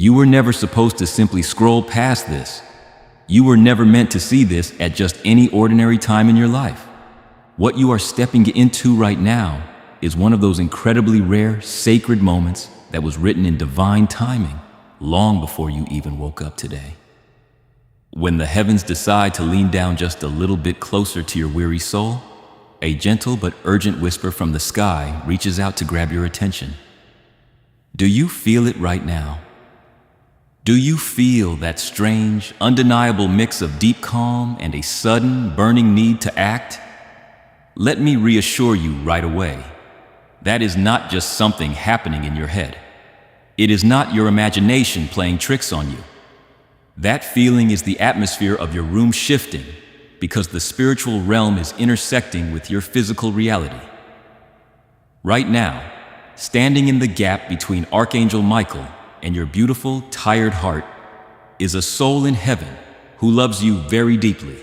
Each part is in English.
You were never supposed to simply scroll past this. You were never meant to see this at just any ordinary time in your life. What you are stepping into right now is one of those incredibly rare, sacred moments that was written in divine timing long before you even woke up today. When the heavens decide to lean down just a little bit closer to your weary soul, a gentle but urgent whisper from the sky reaches out to grab your attention. Do you feel it right now? Do you feel that strange, undeniable mix of deep calm and a sudden, burning need to act? Let me reassure you right away. That is not just something happening in your head. It is not your imagination playing tricks on you. That feeling is the atmosphere of your room shifting because the spiritual realm is intersecting with your physical reality. Right now, standing in the gap between Archangel Michael and your beautiful, tired heart is a soul in heaven who loves you very deeply.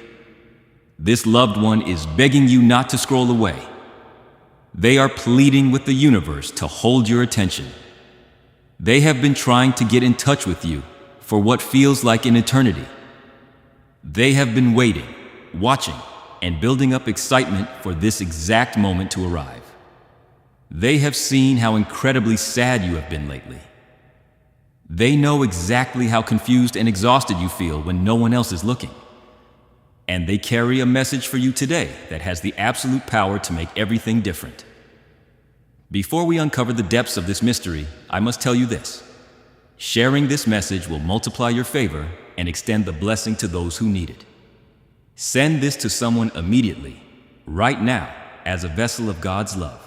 This loved one is begging you not to scroll away. They are pleading with the universe to hold your attention. They have been trying to get in touch with you for what feels like an eternity. They have been waiting, watching, and building up excitement for this exact moment to arrive. They have seen how incredibly sad you have been lately. They know exactly how confused and exhausted you feel when no one else is looking. And they carry a message for you today that has the absolute power to make everything different. Before we uncover the depths of this mystery, I must tell you this. Sharing this message will multiply your favor and extend the blessing to those who need it. Send this to someone immediately, right now, as a vessel of God's love.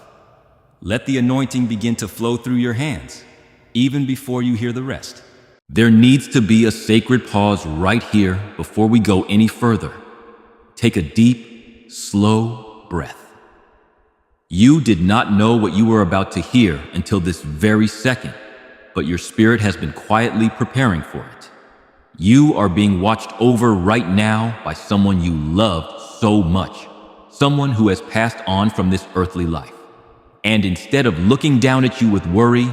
Let the anointing begin to flow through your hands, even before you hear the rest. There needs to be a sacred pause right here before we go any further. Take a deep, slow breath. You did not know what you were about to hear until this very second, but your spirit has been quietly preparing for it. You are being watched over right now by someone you loved so much, someone who has passed on from this earthly life. And instead of looking down at you with worry,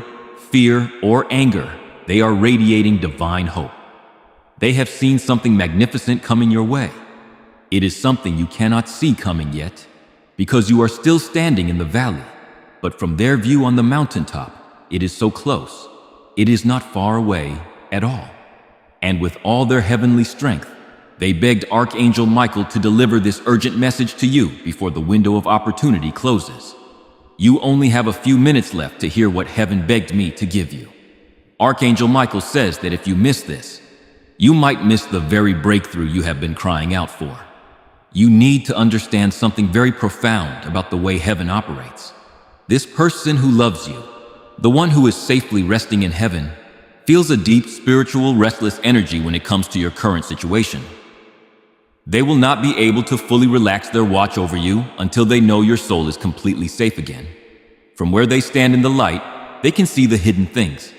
fear, or anger, they are radiating divine hope. They have seen something magnificent coming your way. It is something you cannot see coming yet, because you are still standing in the valley. But from their view on the mountaintop, it is so close. It is not far away at all. And with all their heavenly strength, they begged Archangel Michael to deliver this urgent message to you before the window of opportunity closes. You only have a few minutes left to hear what heaven begged me to give you. Archangel Michael says that if you miss this, you might miss the very breakthrough you have been crying out for. You need to understand something very profound about the way heaven operates. This person who loves you, the one who is safely resting in heaven, feels a deep spiritual restless energy when it comes to your current situation. They will not be able to fully relax their watch over you until they know your soul is completely safe again. From where they stand in the light, they can see the hidden things.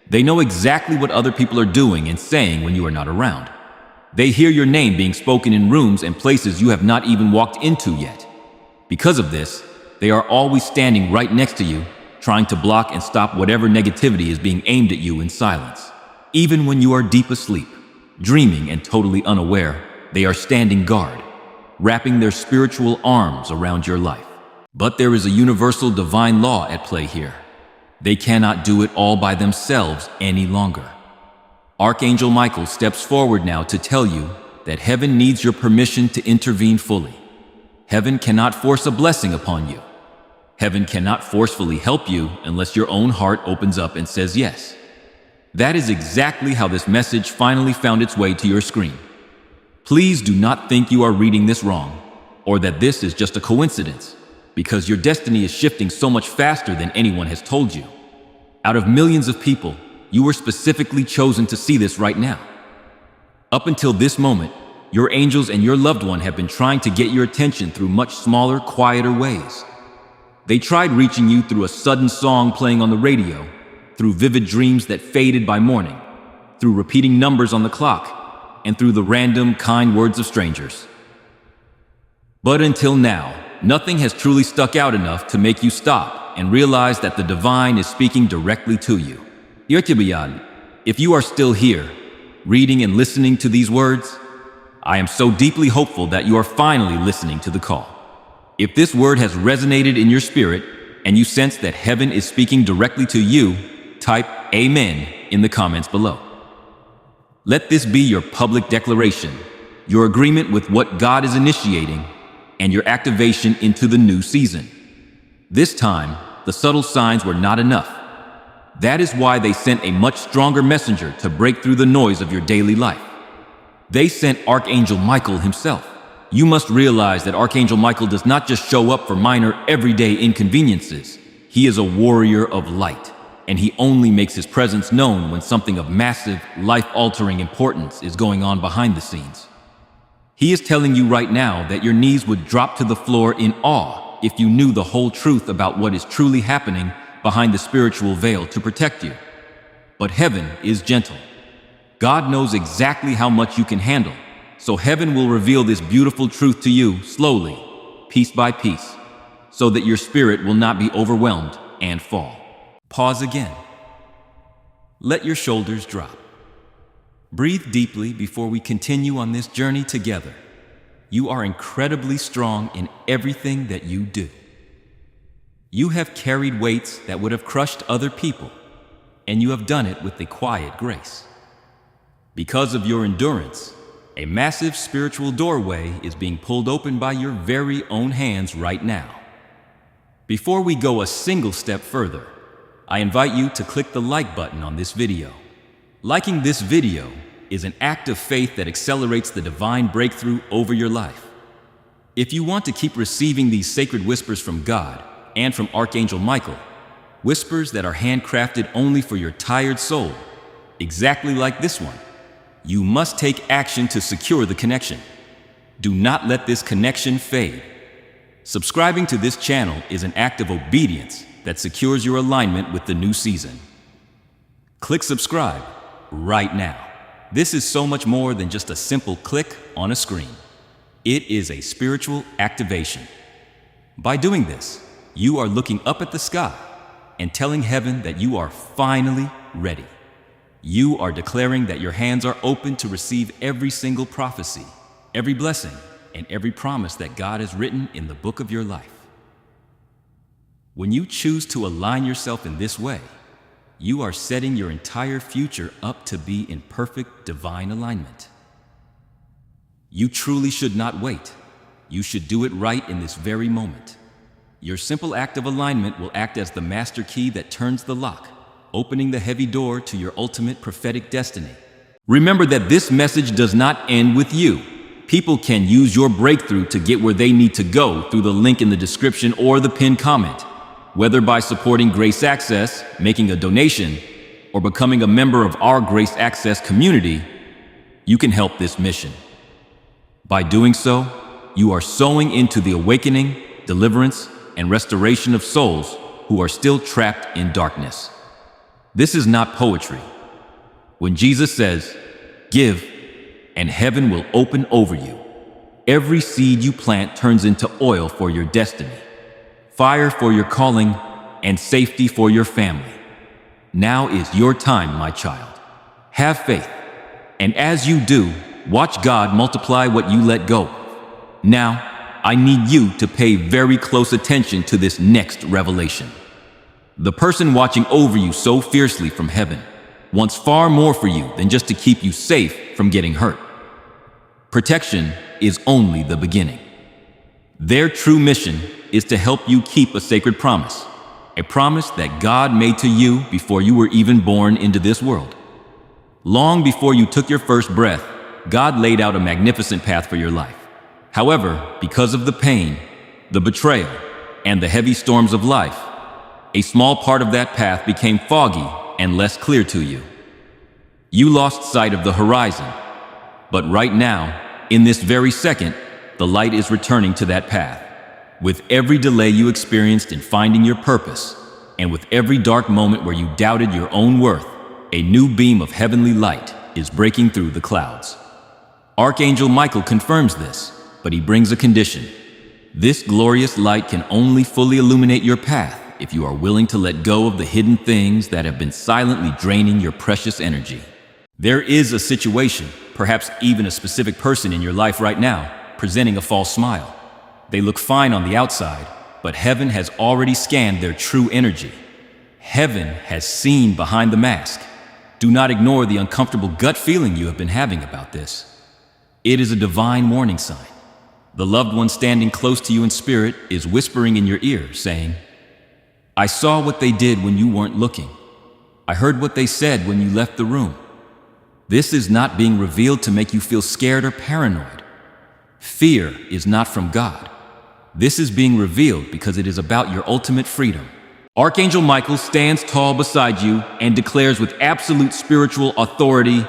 They know exactly what other people are doing and saying when you are not around. They hear your name being spoken in rooms and places you have not even walked into yet. Because of this, they are always standing right next to you, trying to block and stop whatever negativity is being aimed at you in silence. Even when you are deep asleep, dreaming and totally unaware, they are standing guard, wrapping their spiritual arms around your life. But there is a universal divine law at play here. They cannot do it all by themselves any longer. Archangel Michael steps forward now to tell you that heaven needs your permission to intervene fully. Heaven cannot force a blessing upon you. Heaven cannot forcefully help you unless your own heart opens up and says yes. That is exactly how this message finally found its way to your screen. Please do not think you are reading this wrong, or that this is just a coincidence, because your destiny is shifting so much faster than anyone has told you. Out of millions of people, you were specifically chosen to see this right now. Up until this moment, your angels and your loved one have been trying to get your attention through much smaller, quieter ways. They tried reaching you through a sudden song playing on the radio, through vivid dreams that faded by morning, through repeating numbers on the clock, and through the random, kind words of strangers. But until now, nothing has truly stuck out enough to make you stop and realize that the divine is speaking directly to you. If you are still here, reading and listening to these words, I am so deeply hopeful that you are finally listening to the call. If this word has resonated in your spirit and you sense that heaven is speaking directly to you, type Amen in the comments below. Let this be your public declaration, your agreement with what God is initiating, and your activation into the new season. This time, the subtle signs were not enough. That is why they sent a much stronger messenger to break through the noise of your daily life. They sent Archangel Michael himself. You must realize that Archangel Michael does not just show up for minor, everyday inconveniences. He is a warrior of light, and he only makes his presence known when something of massive, life-altering importance is going on behind the scenes. He is telling you right now that your knees would drop to the floor in awe if you knew the whole truth about what is truly happening behind the spiritual veil to protect you. But heaven is gentle. God knows exactly how much you can handle, so heaven will reveal this beautiful truth to you slowly, piece by piece, so that your spirit will not be overwhelmed and fall. Pause again. Let your shoulders drop. Breathe deeply before we continue on this journey together. You are incredibly strong in everything that you do. You have carried weights that would have crushed other people, and you have done it with a quiet grace. Because of your endurance, a massive spiritual doorway is being pulled open by your very own hands right now. Before we go a single step further, I invite you to click the like button on this video. Liking this video is an act of faith that accelerates the divine breakthrough over your life. If you want to keep receiving these sacred whispers from God and from Archangel Michael, whispers that are handcrafted only for your tired soul, exactly like this one, you must take action to secure the connection. Do not let this connection fade. Subscribing to this channel is an act of obedience that secures your alignment with the new season. Click subscribe right now. This is so much more than just a simple click on a screen. It is a spiritual activation. By doing this, you are looking up at the sky and telling heaven that you are finally ready. You are declaring that your hands are open to receive every single prophecy, every blessing, and every promise that God has written in the book of your life. When you choose to align yourself in this way, you are setting your entire future up to be in perfect divine alignment. You truly should not wait. You should do it right in this very moment. Your simple act of alignment will act as the master key that turns the lock, opening the heavy door to your ultimate prophetic destiny. Remember that this message does not end with you. People can use your breakthrough to get where they need to go through the link in the description or the pinned comment. Whether by supporting GraceAccess, making a donation, or becoming a member of our GraceAccess community, you can help this mission. By doing so, you are sowing into the awakening, deliverance, and restoration of souls who are still trapped in darkness. This is not poetry. When Jesus says, "Give, and heaven will open over you," every seed you plant turns into oil for your destiny, fire for your calling, and safety for your family. Now is your time, my child. Have faith, and as you do, watch God multiply what you let go. Now, I need you to pay very close attention to this next revelation. The person watching over you so fiercely from heaven wants far more for you than just to keep you safe from getting hurt. Protection is only the beginning. Their true mission is to help you keep a sacred promise, a promise that God made to you before you were even born into this world. Long before you took your first breath, God laid out a magnificent path for your life. However, because of the pain, the betrayal, and the heavy storms of life, a small part of that path became foggy and less clear to you. You lost sight of the horizon, but right now, in this very second, the light is returning to that path. With every delay you experienced in finding your purpose, and with every dark moment where you doubted your own worth, a new beam of heavenly light is breaking through the clouds. Archangel Michael confirms this, but he brings a condition. This glorious light can only fully illuminate your path if you are willing to let go of the hidden things that have been silently draining your precious energy. There is a situation, perhaps even a specific person in your life right now, presenting a false smile. They look fine on the outside, but heaven has already scanned their true energy. Heaven has seen behind the mask. Do not ignore the uncomfortable gut feeling you have been having about this. It is a divine warning sign. The loved one standing close to you in spirit is whispering in your ear, saying, "I saw what they did when you weren't looking. I heard what they said when you left the room." This is not being revealed to make you feel scared or paranoid. Fear is not from God. This is being revealed because it is about your ultimate freedom. Archangel Michael stands tall beside you and declares with absolute spiritual authority,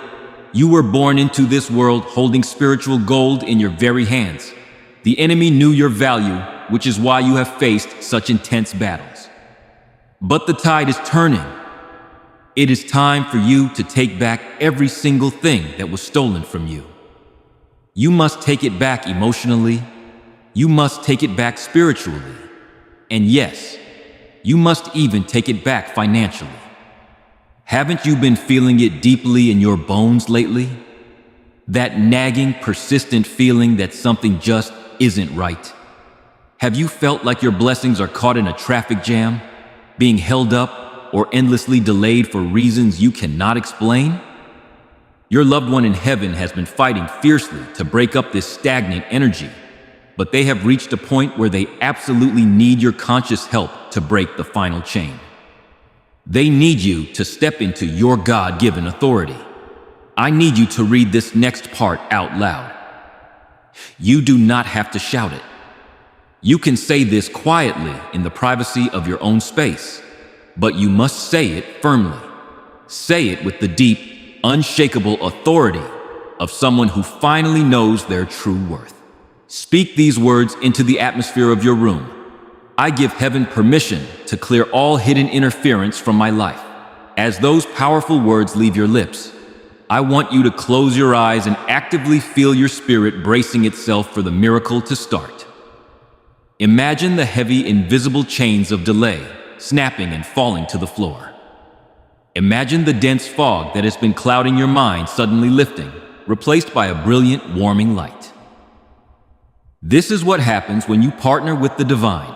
"You were born into this world holding spiritual gold in your very hands. The enemy knew your value, which is why you have faced such intense battles. But the tide is turning. It is time for you to take back every single thing that was stolen from you. You must take it back emotionally. You must take it back spiritually. And yes, you must even take it back financially. Haven't you been feeling it deeply in your bones lately? That nagging, persistent feeling that something just isn't right. Have you felt like your blessings are caught in a traffic jam, being held up, or endlessly delayed for reasons you cannot explain? Your loved one in heaven has been fighting fiercely to break up this stagnant energy, but they have reached a point where they absolutely need your conscious help to break the final chain. They need you to step into your God-given authority. I need you to read this next part out loud. You do not have to shout it. You can say this quietly in the privacy of your own space, but you must say it firmly. Say it with the deep, unshakable authority of someone who finally knows their true worth. Speak these words into the atmosphere of your room. I give heaven permission to clear all hidden interference from my life. As those powerful words leave your lips, I want you to close your eyes and actively feel your spirit bracing itself for the miracle to start. Imagine the heavy, invisible chains of delay snapping and falling to the floor. Imagine the dense fog that has been clouding your mind suddenly lifting, replaced by a brilliant, warming light. This is what happens when you partner with the divine.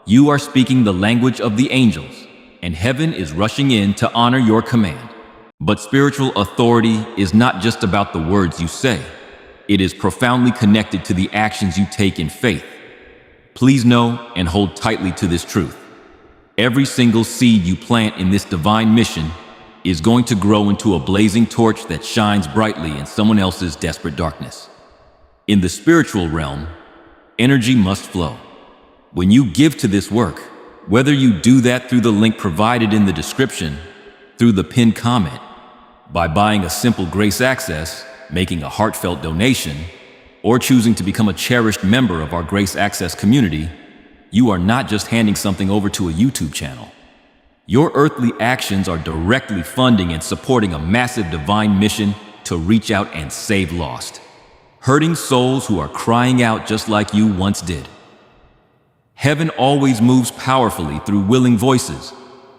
You are speaking the language of the angels, and heaven is rushing in to honor your command. But spiritual authority is not just about the words you say. It is profoundly connected to the actions you take in faith. Please know and hold tightly to this truth. Every single seed you plant in this divine mission is going to grow into a blazing torch that shines brightly in someone else's desperate darkness. In the spiritual realm, energy must flow. When you give to this work, whether you do that through the link provided in the description, through the pinned comment, by buying a simple GraceAccess, making a heartfelt donation, or choosing to become a cherished member of our GraceAccess community, you are not just handing something over to a YouTube channel. Your earthly actions are directly funding and supporting a massive divine mission to reach out and save lost, hurting souls who are crying out just like you once did. Heaven always moves powerfully through willing voices,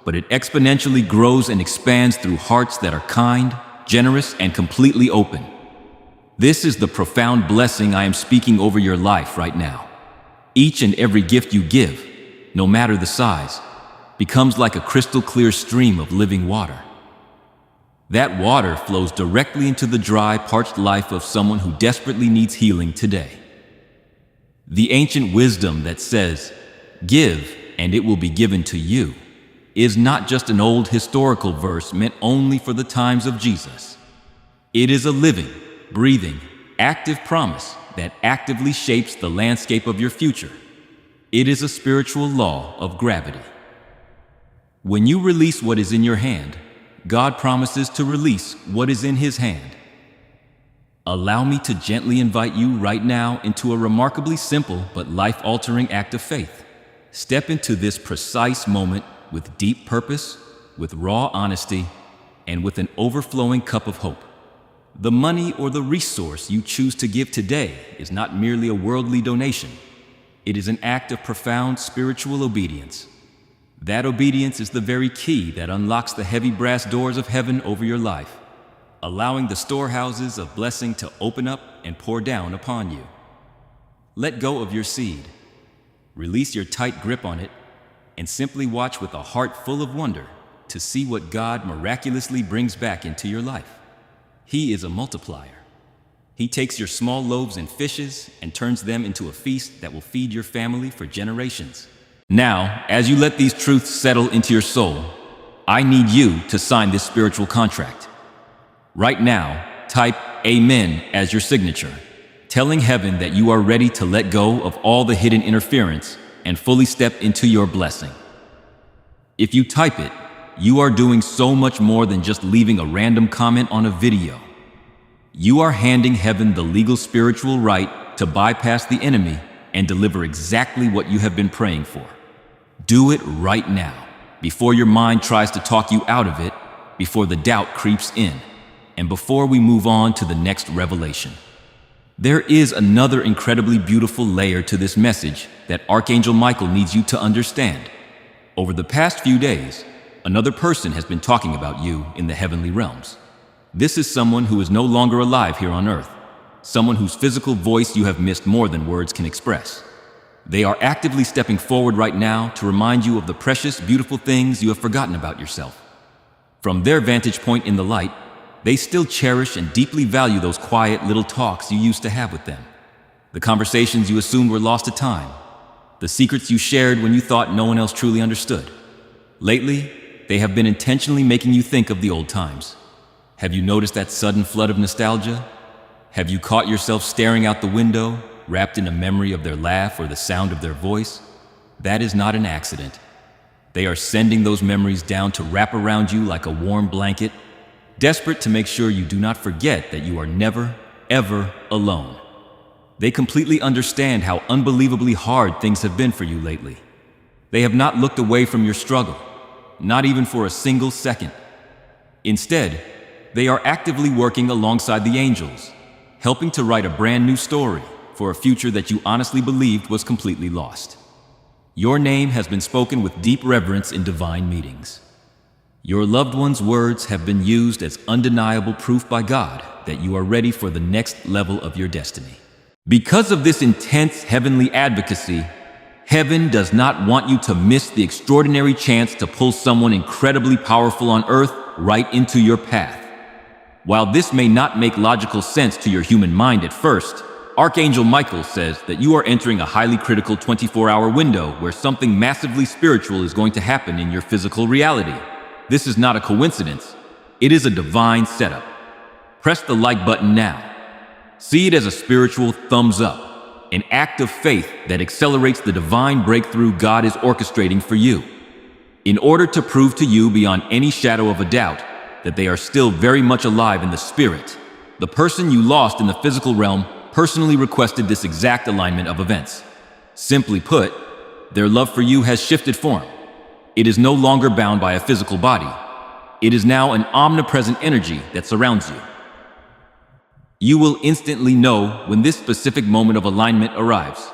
but it exponentially grows and expands through hearts that are kind, generous, and completely open. This is the profound blessing I am speaking over your life right now. Each and every gift you give, no matter the size, becomes like a crystal clear stream of living water. That water flows directly into the dry, parched life of someone who desperately needs healing today. The ancient wisdom that says, "Give, and it will be given to you," is not just an old historical verse meant only for the times of Jesus. It is a living, breathing, active promise that actively shapes the landscape of your future. It is a spiritual law of gravity. When you release what is in your hand, God promises to release what is in His hand. Allow me to gently invite you right now into a remarkably simple but life-altering act of faith. Step into this precise moment with deep purpose, with raw honesty, and with an overflowing cup of hope. The money or the resource you choose to give today is not merely a worldly donation. It is an act of profound spiritual obedience. That obedience is the very key that unlocks the heavy brass doors of heaven over your life, allowing the storehouses of blessing to open up and pour down upon you. Let go of your seed, release your tight grip on it, and simply watch with a heart full of wonder to see what God miraculously brings back into your life. He is a multiplier. He takes your small loaves and fishes and turns them into a feast that will feed your family for generations. Now, as you let these truths settle into your soul, I need you to sign this spiritual contract. Right now, type Amen as your signature, telling heaven that you are ready to let go of all the hidden interference and fully step into your blessing. If you type it, you are doing so much more than just leaving a random comment on a video. You are handing heaven the legal spiritual right to bypass the enemy and deliver exactly what you have been praying for. Do it right now, before your mind tries to talk you out of it, before the doubt creeps in, and before we move on to the next revelation. There is another incredibly beautiful layer to this message that Archangel Michael needs you to understand. Over the past few days, another person has been talking about you in the heavenly realms. This is someone who is no longer alive here on earth, someone whose physical voice you have missed more than words can express. They are actively stepping forward right now to remind you of the precious, beautiful things you have forgotten about yourself. From their vantage point in the light, they still cherish and deeply value those quiet little talks you used to have with them. The conversations you assumed were lost to time. The secrets you shared when you thought no one else truly understood. Lately, they have been intentionally making you think of the old times. Have you noticed that sudden flood of nostalgia? Have you caught yourself staring out the window, wrapped in a memory of their laugh or the sound of their voice? That is not an accident. They are sending those memories down to wrap around you like a warm blanket, desperate to make sure you do not forget that you are never, ever alone. They completely understand how unbelievably hard things have been for you lately. They have not looked away from your struggle, not even for a single second. Instead, they are actively working alongside the angels, helping to write a brand new story for a future that you honestly believed was completely lost. Your name has been spoken with deep reverence in divine meetings. Your loved one's words have been used as undeniable proof by God that you are ready for the next level of your destiny. Because of this intense heavenly advocacy, heaven does not want you to miss the extraordinary chance to pull someone incredibly powerful on earth right into your path. While this may not make logical sense to your human mind at first, Archangel Michael says that you are entering a highly critical 24-hour window where something massively spiritual is going to happen in your physical reality. This is not a coincidence. It is a divine setup. Press the like button now. See it as a spiritual thumbs up, an act of faith that accelerates the divine breakthrough God is orchestrating for you. In order to prove to you beyond any shadow of a doubt that they are still very much alive in the spirit, the person you lost in the physical realm personally requested this exact alignment of events. Simply put, their love for you has shifted form. It is no longer bound by a physical body. It is now an omnipresent energy that surrounds you. You will instantly know when this specific moment of alignment arrives.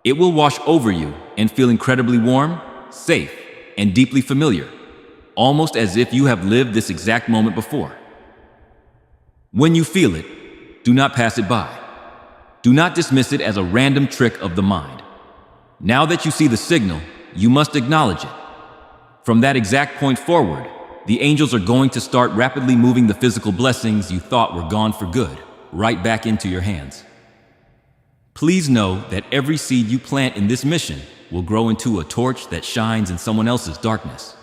It will wash over you and feel incredibly warm, safe, and deeply familiar, almost as if you have lived this exact moment before. When you feel it, do not pass it by. Do not dismiss it as a random trick of the mind. Now that you see the signal, you must acknowledge it. From that exact point forward, the angels are going to start rapidly moving the physical blessings you thought were gone for good right back into your hands. Please know that every seed you plant in this mission will grow into a torch that shines in someone else's darkness.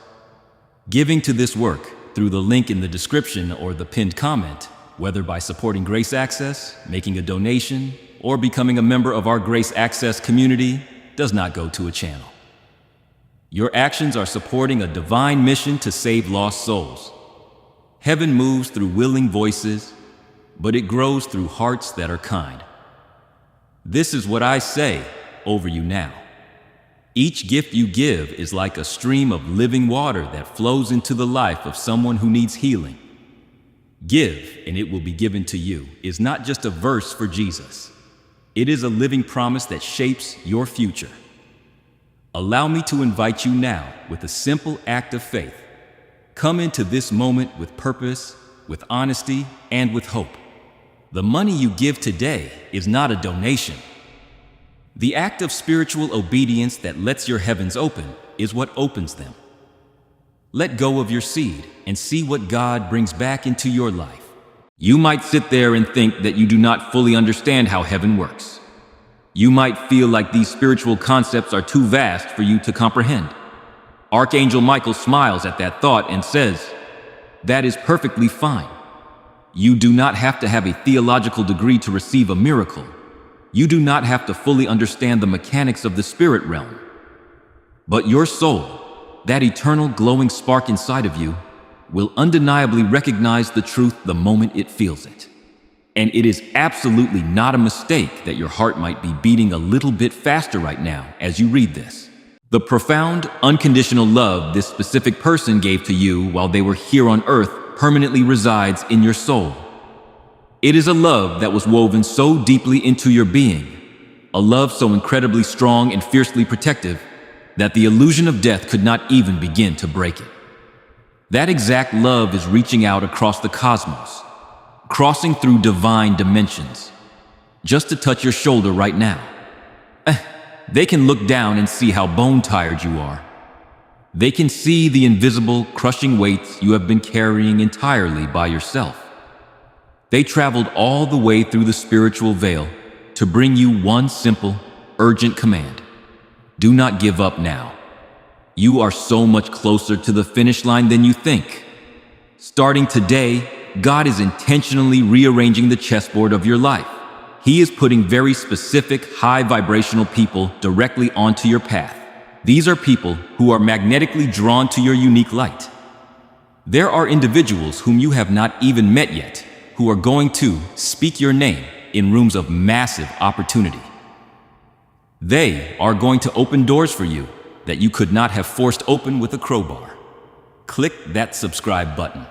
Giving to this work through the link in the description or the pinned comment, whether by supporting GraceAccess, making a donation, or becoming a member of our GraceAccess community, does not go to a channel. Your actions are supporting a divine mission to save lost souls. Heaven moves through willing voices, but it grows through hearts that are kind. This is what I say over you now. Each gift you give is like a stream of living water that flows into the life of someone who needs healing. Give, and it will be given to you is not just a verse for Jesus. It is a living promise that shapes your future. Allow me to invite you now with a simple act of faith. Come into this moment with purpose, with honesty, and with hope. The money you give today is not a donation. The act of spiritual obedience that lets your heavens open is what opens them. Let go of your seed and see what God brings back into your life. You might sit there and think that you do not fully understand how heaven works. You might feel like these spiritual concepts are too vast for you to comprehend. Archangel Michael smiles at that thought and says, "That is perfectly fine. You do not have to have a theological degree to receive a miracle. You do not have to fully understand the mechanics of the spirit realm. But your soul, that eternal glowing spark inside of you, will undeniably recognize the truth the moment it feels it. And it is absolutely not a mistake that your heart might be beating a little bit faster right now as you read this. The profound, unconditional love this specific person gave to you while they were here on earth permanently resides in your soul. It is a love that was woven so deeply into your being, a love so incredibly strong and fiercely protective that the illusion of death could not even begin to break it. That exact love is reaching out across the cosmos, crossing through divine dimensions, just to touch your shoulder right now. They can look down and see how bone-tired you are. They can see the invisible, crushing weights you have been carrying entirely by yourself. They traveled all the way through the spiritual veil to bring you one simple, urgent command. Do not give up now. You are so much closer to the finish line than you think. Starting today, God is intentionally rearranging the chessboard of your life. He is putting very specific, high vibrational people directly onto your path. These are people who are magnetically drawn to your unique light. There are individuals whom you have not even met yet who are going to speak your name in rooms of massive opportunity. They are going to open doors for you that you could not have forced open with a crowbar. Click that subscribe button.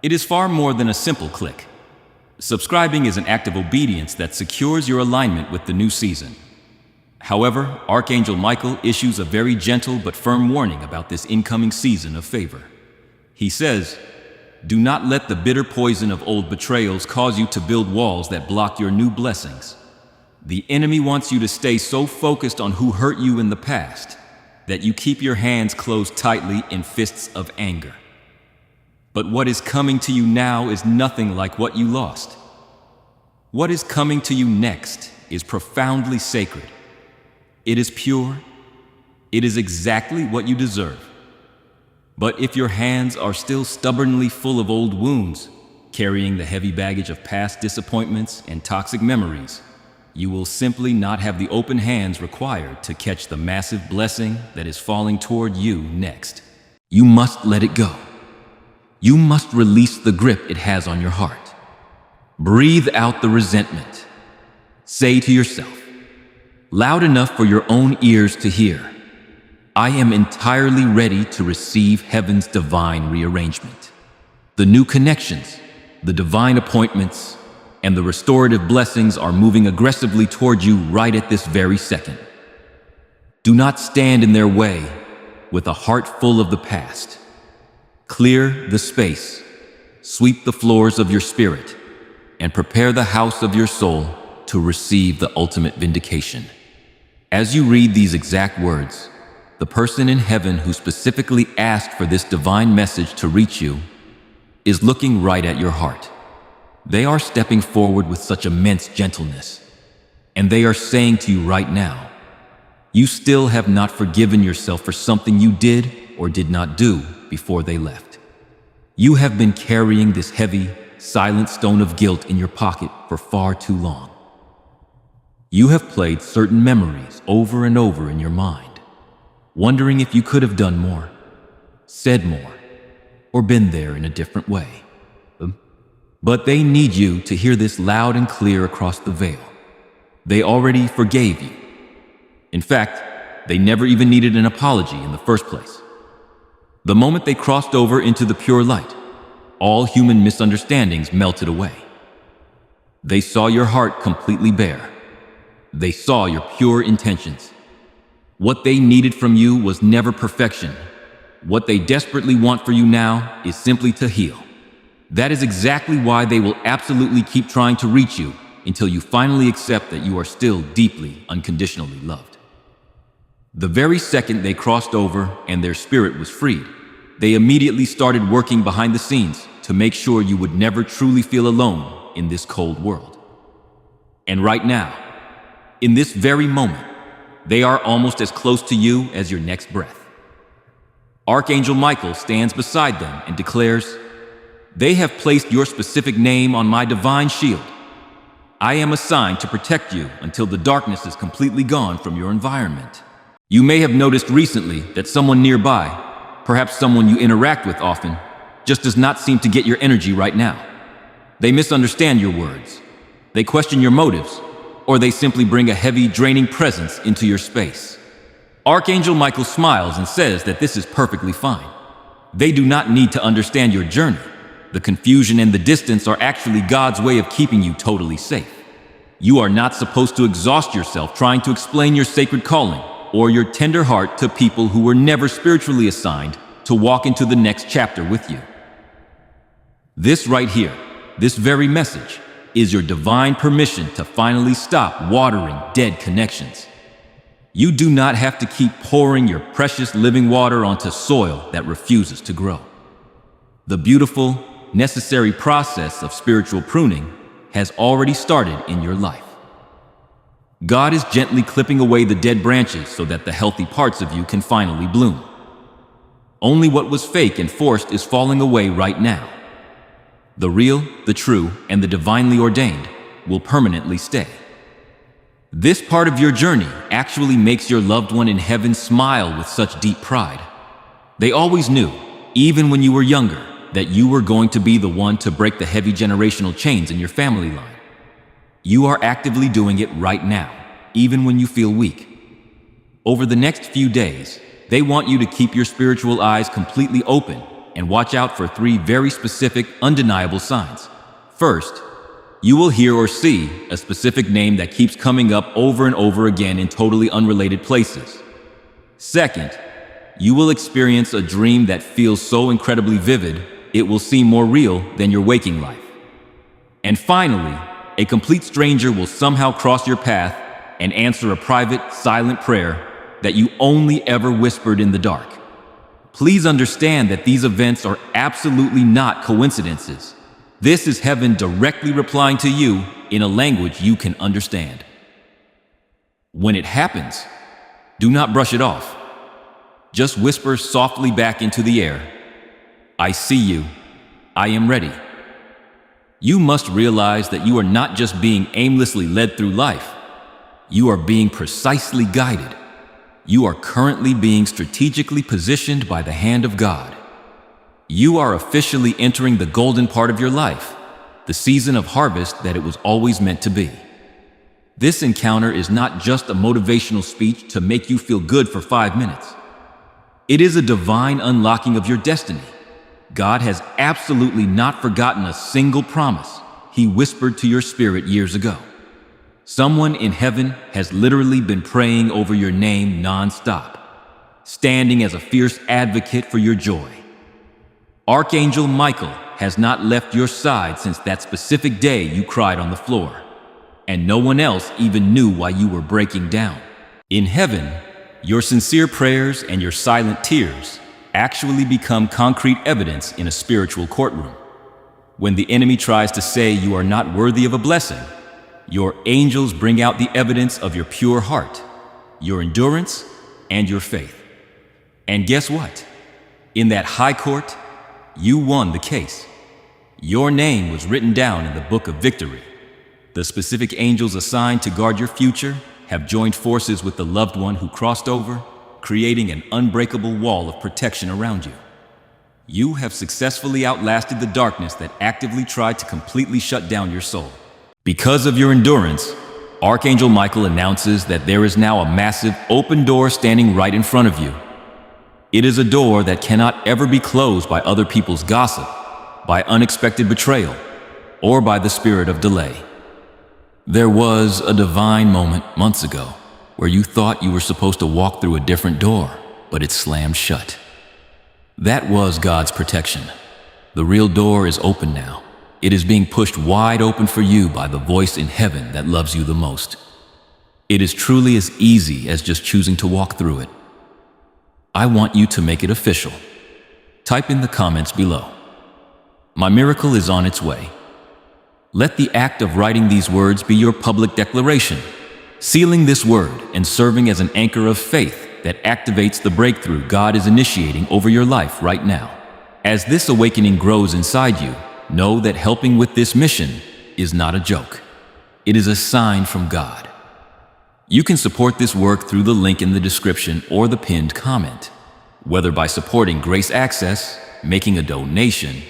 It is far more than a simple click. Subscribing is an act of obedience that secures your alignment with the new season. However, Archangel Michael issues a very gentle but firm warning about this incoming season of favor. He says, "Do not let the bitter poison of old betrayals cause you to build walls that block your new blessings. The enemy wants you to stay so focused on who hurt you in the past that you keep your hands closed tightly in fists of anger. But what is coming to you now is nothing like what you lost. What is coming to you next is profoundly sacred. It is pure. It is exactly what you deserve. But if your hands are still stubbornly full of old wounds, carrying the heavy baggage of past disappointments and toxic memories, you will simply not have the open hands required to catch the massive blessing that is falling toward you next. You must let it go. You must release the grip it has on your heart. Breathe out the resentment. Say to yourself, loud enough for your own ears to hear, I am entirely ready to receive heaven's divine rearrangement. The new connections, the divine appointments, and the restorative blessings are moving aggressively toward you right at this very second. Do not stand in their way with a heart full of the past. Clear the space, sweep the floors of your spirit, and prepare the house of your soul to receive the ultimate vindication. As you read these exact words, the person in heaven who specifically asked for this divine message to reach you is looking right at your heart. They are stepping forward with such immense gentleness, and they are saying to you right now, you still have not forgiven yourself for something you did or did not do before they left. You have been carrying this heavy, silent stone of guilt in your pocket for far too long. You have played certain memories over and over in your mind, wondering if you could have done more, said more, or been there in a different way. But they need you to hear this loud and clear across the veil. They already forgave you. In fact, they never even needed an apology in the first place. The moment they crossed over into the pure light, all human misunderstandings melted away. They saw your heart completely bare. They saw your pure intentions. What they needed from you was never perfection. What they desperately want for you now is simply to heal. That is exactly why they will absolutely keep trying to reach you until you finally accept that you are still deeply, unconditionally loved. The very second they crossed over and their spirit was freed, they immediately started working behind the scenes to make sure you would never truly feel alone in this cold world. And right now, in this very moment, they are almost as close to you as your next breath. Archangel Michael stands beside them and declares, "They have placed your specific name on my divine shield. I am assigned to protect you until the darkness is completely gone from your environment." You may have noticed recently that someone nearby, perhaps someone you interact with often, just does not seem to get your energy right now. They misunderstand your words, they question your motives, or they simply bring a heavy, draining presence into your space. Archangel Michael smiles and says that this is perfectly fine. They do not need to understand your journey. The confusion and the distance are actually God's way of keeping you totally safe. You are not supposed to exhaust yourself trying to explain your sacred calling or your tender heart to people who were never spiritually assigned to walk into the next chapter with you. This right here, this very message, is your divine permission to finally stop watering dead connections. You do not have to keep pouring your precious living water onto soil that refuses to grow. The beautiful, necessary process of spiritual pruning has already started in your life. God is gently clipping away the dead branches so that the healthy parts of you can finally bloom. Only what was fake and forced is falling away right now. The real, the true, and the divinely ordained will permanently stay. This part of your journey actually makes your loved one in heaven smile with such deep pride. They always knew, even when you were younger, that you were going to be the one to break the heavy generational chains in your family line. You are actively doing it right now, even when you feel weak. Over the next few days, they want you to keep your spiritual eyes completely open and watch out for 3 very specific, undeniable signs. First, you will hear or see a specific name that keeps coming up over and over again in totally unrelated places. Second, you will experience a dream that feels so incredibly vivid, it will seem more real than your waking life. And finally, a complete stranger will somehow cross your path and answer a private, silent prayer that you only ever whispered in the dark. Please understand that these events are absolutely not coincidences. This is heaven directly replying to you in a language you can understand. When it happens, do not brush it off. Just whisper softly back into the air, "I see you. I am ready." You must realize that you are not just being aimlessly led through life. You are being precisely guided. You are currently being strategically positioned by the hand of God. You are officially entering the golden part of your life, the season of harvest that it was always meant to be. This encounter is not just a motivational speech to make you feel good for 5 minutes. It is a divine unlocking of your destiny. God has absolutely not forgotten a single promise He whispered to your spirit years ago. Someone in heaven has literally been praying over your name non-stop, standing as a fierce advocate for your joy. Archangel Michael has not left your side since that specific day you cried on the floor, and no one else even knew why you were breaking down. In heaven, your sincere prayers and your silent tears actually become concrete evidence in a spiritual courtroom. When the enemy tries to say you are not worthy of a blessing, your angels bring out the evidence of your pure heart, your endurance, and your faith. And guess what? In that high court, you won the case. Your name was written down in the book of victory. The specific angels assigned to guard your future have joined forces with the loved one who crossed over, creating an unbreakable wall of protection around you. You have successfully outlasted the darkness that actively tried to completely shut down your soul. Because of your endurance, Archangel Michael announces that there is now a massive open door standing right in front of you. It is a door that cannot ever be closed by other people's gossip, by unexpected betrayal, or by the spirit of delay. There was a divine moment months ago where you thought you were supposed to walk through a different door, but it slammed shut. That was God's protection. The real door is open now. It is being pushed wide open for you by the voice in heaven that loves you the most. It is truly as easy as just choosing to walk through it. I want you to make it official. Type in the comments below. My miracle is on its way. Let the act of writing these words be your public declaration, sealing this word and serving as an anchor of faith that activates the breakthrough God is initiating over your life right now. As this awakening grows inside you, know that helping with this mission is not a joke. It is a sign from God. You can support this work through the link in the description or the pinned comment, whether by supporting GraceAccess, making a donation,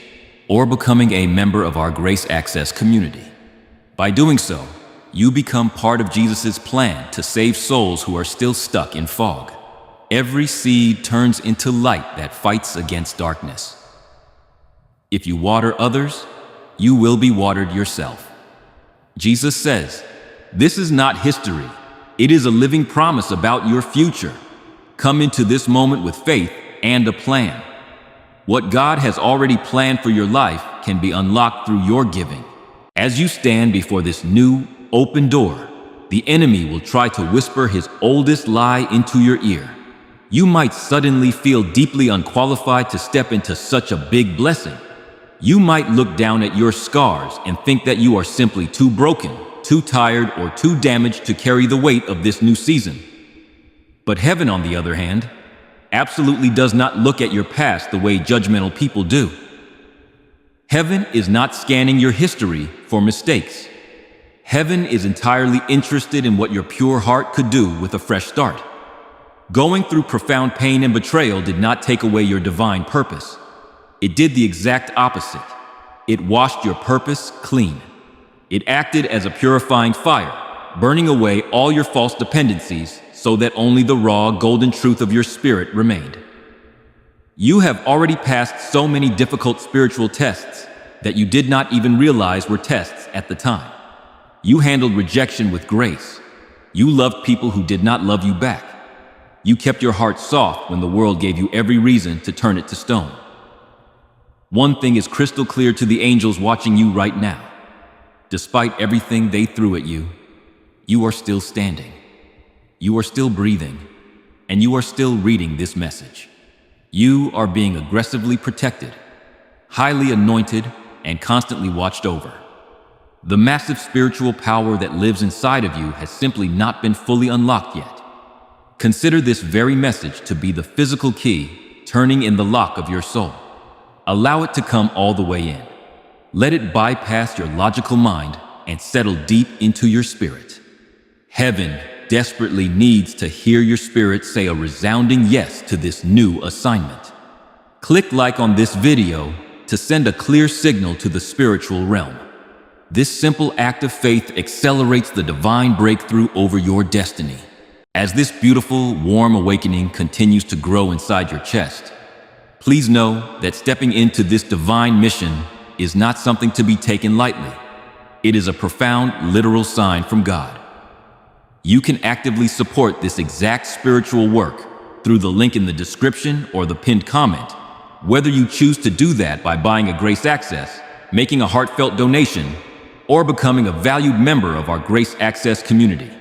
or becoming a member of our GraceAccess community. By doing so, you become part of Jesus' plan to save souls who are still stuck in fog. Every seed turns into light that fights against darkness. If you water others, you will be watered yourself. Jesus says, "This is not history. It is a living promise about your future." Come into this moment with faith and a plan. What God has already planned for your life can be unlocked through your giving. As you stand before this new, open door, the enemy will try to whisper his oldest lie into your ear. You might suddenly feel deeply unqualified to step into such a big blessing. You might look down at your scars and think that you are simply too broken, too tired, or too damaged to carry the weight of this new season. But heaven, on the other hand, absolutely does not look at your past the way judgmental people do. Heaven is not scanning your history for mistakes. Heaven is entirely interested in what your pure heart could do with a fresh start. Going through profound pain and betrayal did not take away your divine purpose. It did the exact opposite. It washed your purpose clean. It acted as a purifying fire, burning away all your false dependencies so that only the raw, golden truth of your spirit remained. You have already passed so many difficult spiritual tests that you did not even realize were tests at the time. You handled rejection with grace. You loved people who did not love you back. You kept your heart soft when the world gave you every reason to turn it to stone. One thing is crystal clear to the angels watching you right now. Despite everything they threw at you, you are still standing. You are still breathing, and you are still reading this message. You are being aggressively protected, highly anointed, and constantly watched over. The massive spiritual power that lives inside of you has simply not been fully unlocked yet. Consider this very message to be the physical key turning in the lock of your soul. Allow it to come all the way in. Let it bypass your logical mind and settle deep into your spirit. Heaven desperately needs to hear your spirit say a resounding yes to this new assignment. Click like on this video to send a clear signal to the spiritual realm. This simple act of faith accelerates the divine breakthrough over your destiny. As this beautiful, warm awakening continues to grow inside your chest, please know that stepping into this divine mission is not something to be taken lightly. It is a profound, literal sign from God. You can actively support this exact spiritual work through the link in the description or the pinned comment, whether you choose to do that by buying a GraceAccess, making a heartfelt donation, or becoming a valued member of our GraceAccess community.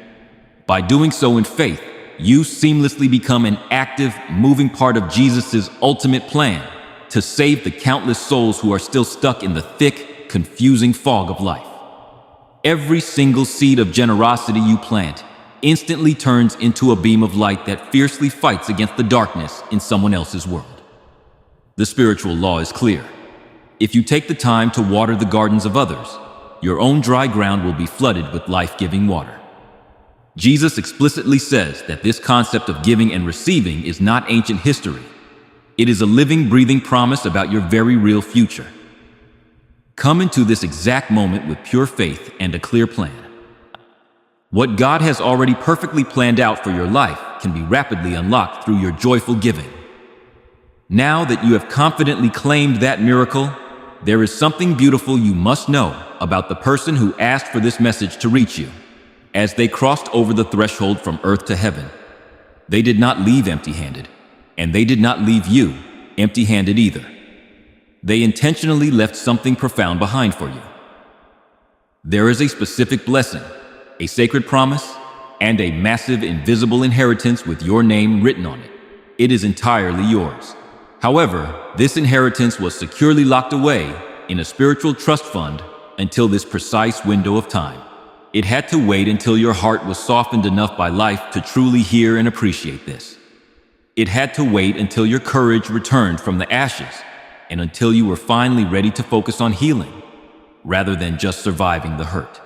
By doing so in faith, you seamlessly become an active, moving part of Jesus' ultimate plan to save the countless souls who are still stuck in the thick, confusing fog of life. Every single seed of generosity you plant instantly turns into a beam of light that fiercely fights against the darkness in someone else's world. The spiritual law is clear. If you take the time to water the gardens of others, your own dry ground will be flooded with life-giving water. Jesus explicitly says that this concept of giving and receiving is not ancient history. It is a living, breathing promise about your very real future. Come into this exact moment with pure faith and a clear plan. What God has already perfectly planned out for your life can be rapidly unlocked through your joyful giving. Now that you have confidently claimed that miracle, there is something beautiful you must know about the person who asked for this message to reach you. As they crossed over the threshold from earth to heaven, they did not leave empty-handed, and they did not leave you empty-handed either. They intentionally left something profound behind for you. There is a specific blessing, a sacred promise, and a massive invisible inheritance with your name written on it. It is entirely yours. However, this inheritance was securely locked away in a spiritual trust fund until this precise window of time. It had to wait until your heart was softened enough by life to truly hear and appreciate this. It had to wait until your courage returned from the ashes and until you were finally ready to focus on healing rather than just surviving the hurt.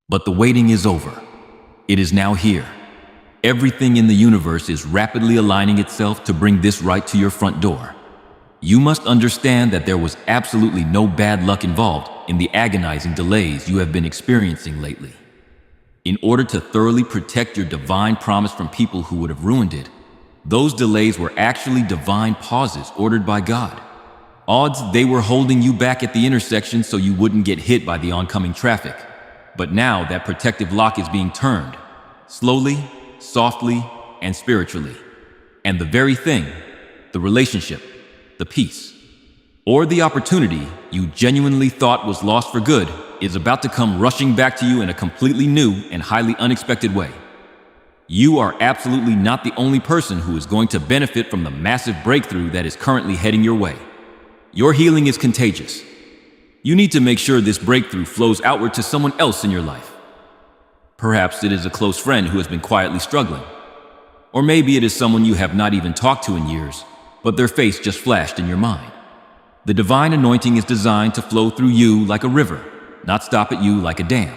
But the waiting is over. It is now here. Everything in the universe is rapidly aligning itself to bring this right to your front door. You must understand that there was absolutely no bad luck involved in the agonizing delays you have been experiencing lately. In order to thoroughly protect your divine promise from people who would have ruined it, those delays were actually divine pauses ordered by God. Odds they were holding you back at the intersection so you wouldn't get hit by the oncoming traffic. But now that protective lock is being turned, slowly, softly, and spiritually. And the very thing, the relationship, the peace, or the opportunity you genuinely thought was lost for good is about to come rushing back to you in a completely new and highly unexpected way. You are absolutely not the only person who is going to benefit from the massive breakthrough that is currently heading your way. Your healing is contagious. You need to make sure this breakthrough flows outward to someone else in your life. Perhaps it is a close friend who has been quietly struggling. Or maybe it is someone you have not even talked to in years, but their face just flashed in your mind. The divine anointing is designed to flow through you like a river, not stop at you like a dam.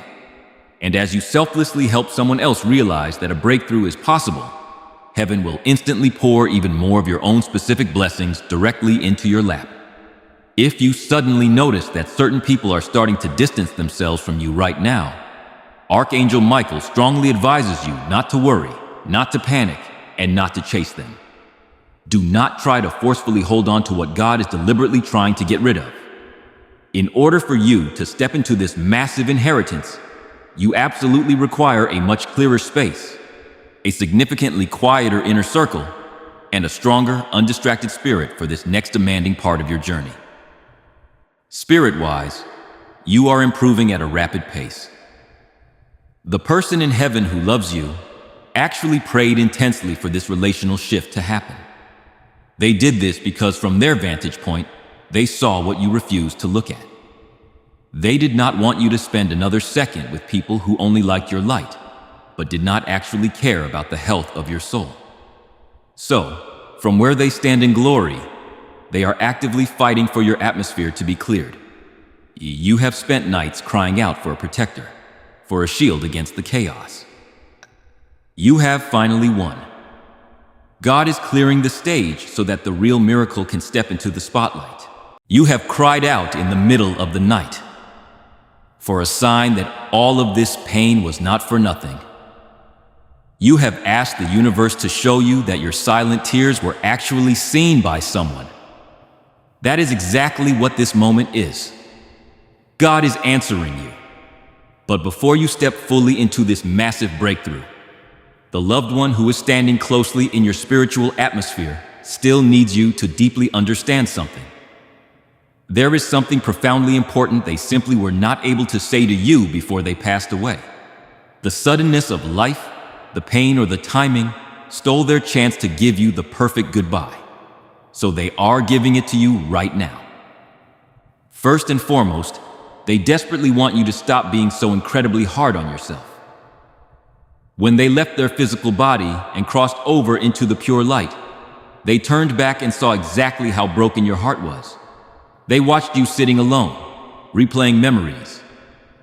And as you selflessly help someone else realize that a breakthrough is possible, heaven will instantly pour even more of your own specific blessings directly into your lap. If you suddenly notice that certain people are starting to distance themselves from you right now, Archangel Michael strongly advises you not to worry, not to panic, and not to chase them. Do not try to forcefully hold on to what God is deliberately trying to get rid of. In order for you to step into this massive inheritance, you absolutely require a much clearer space, a significantly quieter inner circle, and a stronger, undistracted spirit for this next demanding part of your journey. Spirit-wise, you are improving at a rapid pace. The person in heaven who loves you actually prayed intensely for this relational shift to happen. They did this because from their vantage point, they saw what you refused to look at. They did not want you to spend another second with people who only liked your light, but did not actually care about the health of your soul. So, from where they stand in glory, they are actively fighting for your atmosphere to be cleared. You have spent nights crying out for a protector, for a shield against the chaos. You have finally won. God is clearing the stage so that the real miracle can step into the spotlight. You have cried out in the middle of the night for a sign that all of this pain was not for nothing. You have asked the universe to show you that your silent tears were actually seen by someone. That is exactly what this moment is. God is answering you. But before you step fully into this massive breakthrough, the loved one who is standing closely in your spiritual atmosphere still needs you to deeply understand something. There is something profoundly important they simply were not able to say to you before they passed away. The suddenness of life, the pain, or the timing stole their chance to give you the perfect goodbye. So they are giving it to you right now. First and foremost, they desperately want you to stop being so incredibly hard on yourself. When they left their physical body and crossed over into the pure light, they turned back and saw exactly how broken your heart was. They watched you sitting alone, replaying memories,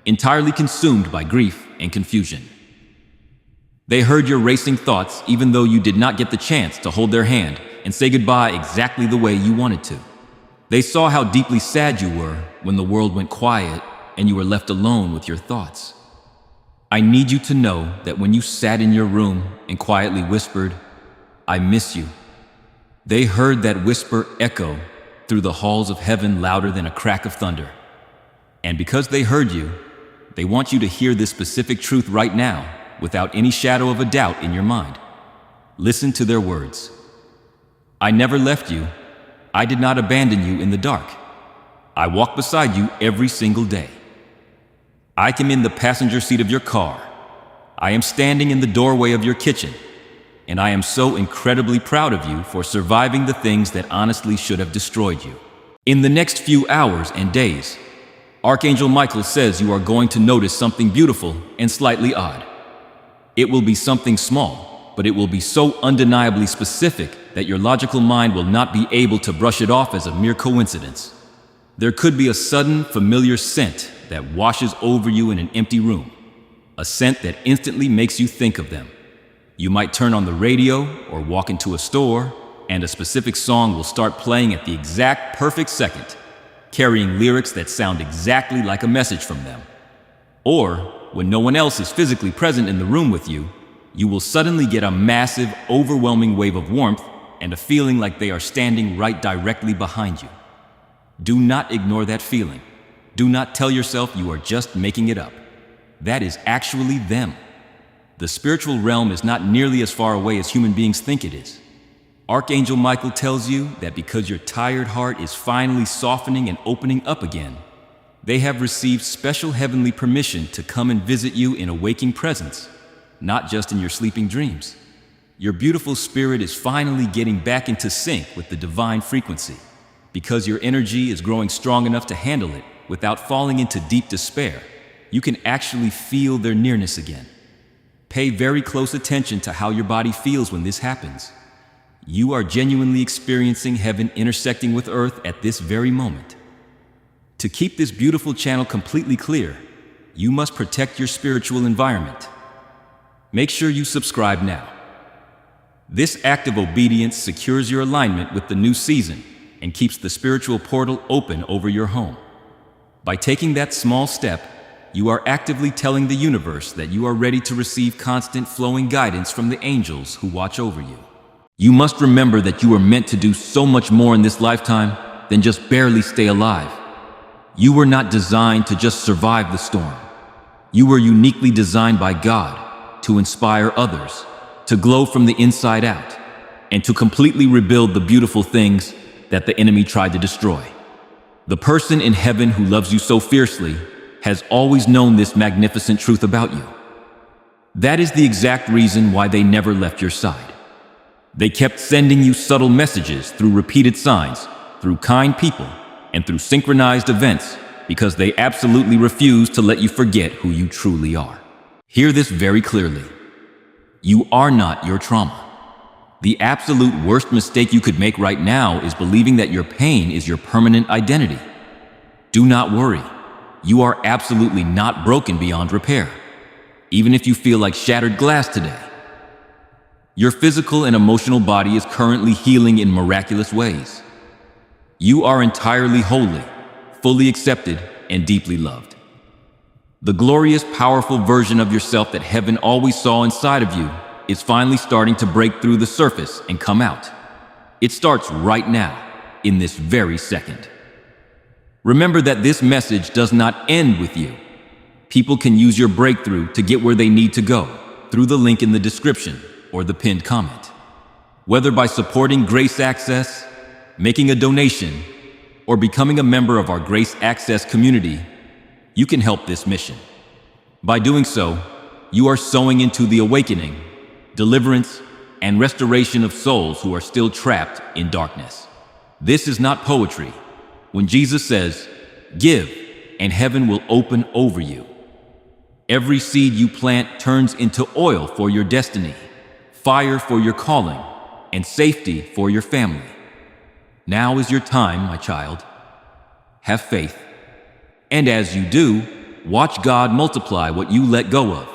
entirely consumed by grief and confusion. They heard your racing thoughts even though you did not get the chance to hold their hand and say goodbye exactly the way you wanted to. They saw how deeply sad you were when the world went quiet and you were left alone with your thoughts. I need you to know that when you sat in your room and quietly whispered, "I miss you," they heard that whisper echo through the halls of heaven louder than a crack of thunder. And because they heard you, they want you to hear this specific truth right now without any shadow of a doubt in your mind. Listen to their words. I never left you. I did not abandon you in the dark. I walk beside you every single day. I am in the passenger seat of your car. I am standing in the doorway of your kitchen. And I am so incredibly proud of you for surviving the things that honestly should have destroyed you. In the next few hours and days, Archangel Michael says you are going to notice something beautiful and slightly odd. It will be something small, but it will be so undeniably specific that your logical mind will not be able to brush it off as a mere coincidence. There could be a sudden, familiar scent that washes over you in an empty room, a scent that instantly makes you think of them. You might turn on the radio or walk into a store, and a specific song will start playing at the exact perfect second, carrying lyrics that sound exactly like a message from them. Or, when no one else is physically present in the room with you, you will suddenly get a massive, overwhelming wave of warmth and a feeling like they are standing right directly behind you. Do not ignore that feeling. Do not tell yourself you are just making it up. That is actually them. The spiritual realm is not nearly as far away as human beings think it is. Archangel Michael tells you that because your tired heart is finally softening and opening up again, they have received special heavenly permission to come and visit you in a waking presence, not just in your sleeping dreams. Your beautiful spirit is finally getting back into sync with the divine frequency, because your energy is growing strong enough to handle it without falling into deep despair. You can actually feel their nearness again. Pay very close attention to how your body feels when this happens. You are genuinely experiencing heaven intersecting with earth at this very moment. To keep this beautiful channel completely clear, you must protect your spiritual environment. Make sure you subscribe now. This act of obedience secures your alignment with the new season and keeps the spiritual portal open over your home. By taking that small step, you are actively telling the universe that you are ready to receive constant flowing guidance from the angels who watch over you. You must remember that you are meant to do so much more in this lifetime than just barely stay alive. You were not designed to just survive the storm. You were uniquely designed by God to inspire others, to glow from the inside out, and to completely rebuild the beautiful things that the enemy tried to destroy. The person in heaven who loves you so fiercely has always known this magnificent truth about you. That is the exact reason why they never left your side. They kept sending you subtle messages through repeated signs, through kind people, and through synchronized events, because they absolutely refuse to let you forget who you truly are. Hear this very clearly. You are not your trauma. The absolute worst mistake you could make right now is believing that your pain is your permanent identity. Do not worry. You are absolutely not broken beyond repair, even if you feel like shattered glass today. Your physical and emotional body is currently healing in miraculous ways. You are entirely holy, fully accepted, and deeply loved. The glorious, powerful version of yourself that heaven always saw inside of you is finally starting to break through the surface and come out. It starts right now, in this very second. Remember that this message does not end with you. People can use your breakthrough to get where they need to go through the link in the description or the pinned comment. Whether by supporting GraceAccess, making a donation, or becoming a member of our GraceAccess community, you can help this mission. By doing so, you are sowing into the awakening, deliverance, and restoration of souls who are still trapped in darkness. This is not poetry. When Jesus says, "Give, and heaven will open over you," every seed you plant turns into oil for your destiny, fire for your calling, and safety for your family. Now is your time, my child. Have faith. And as you do, watch God multiply what you let go of.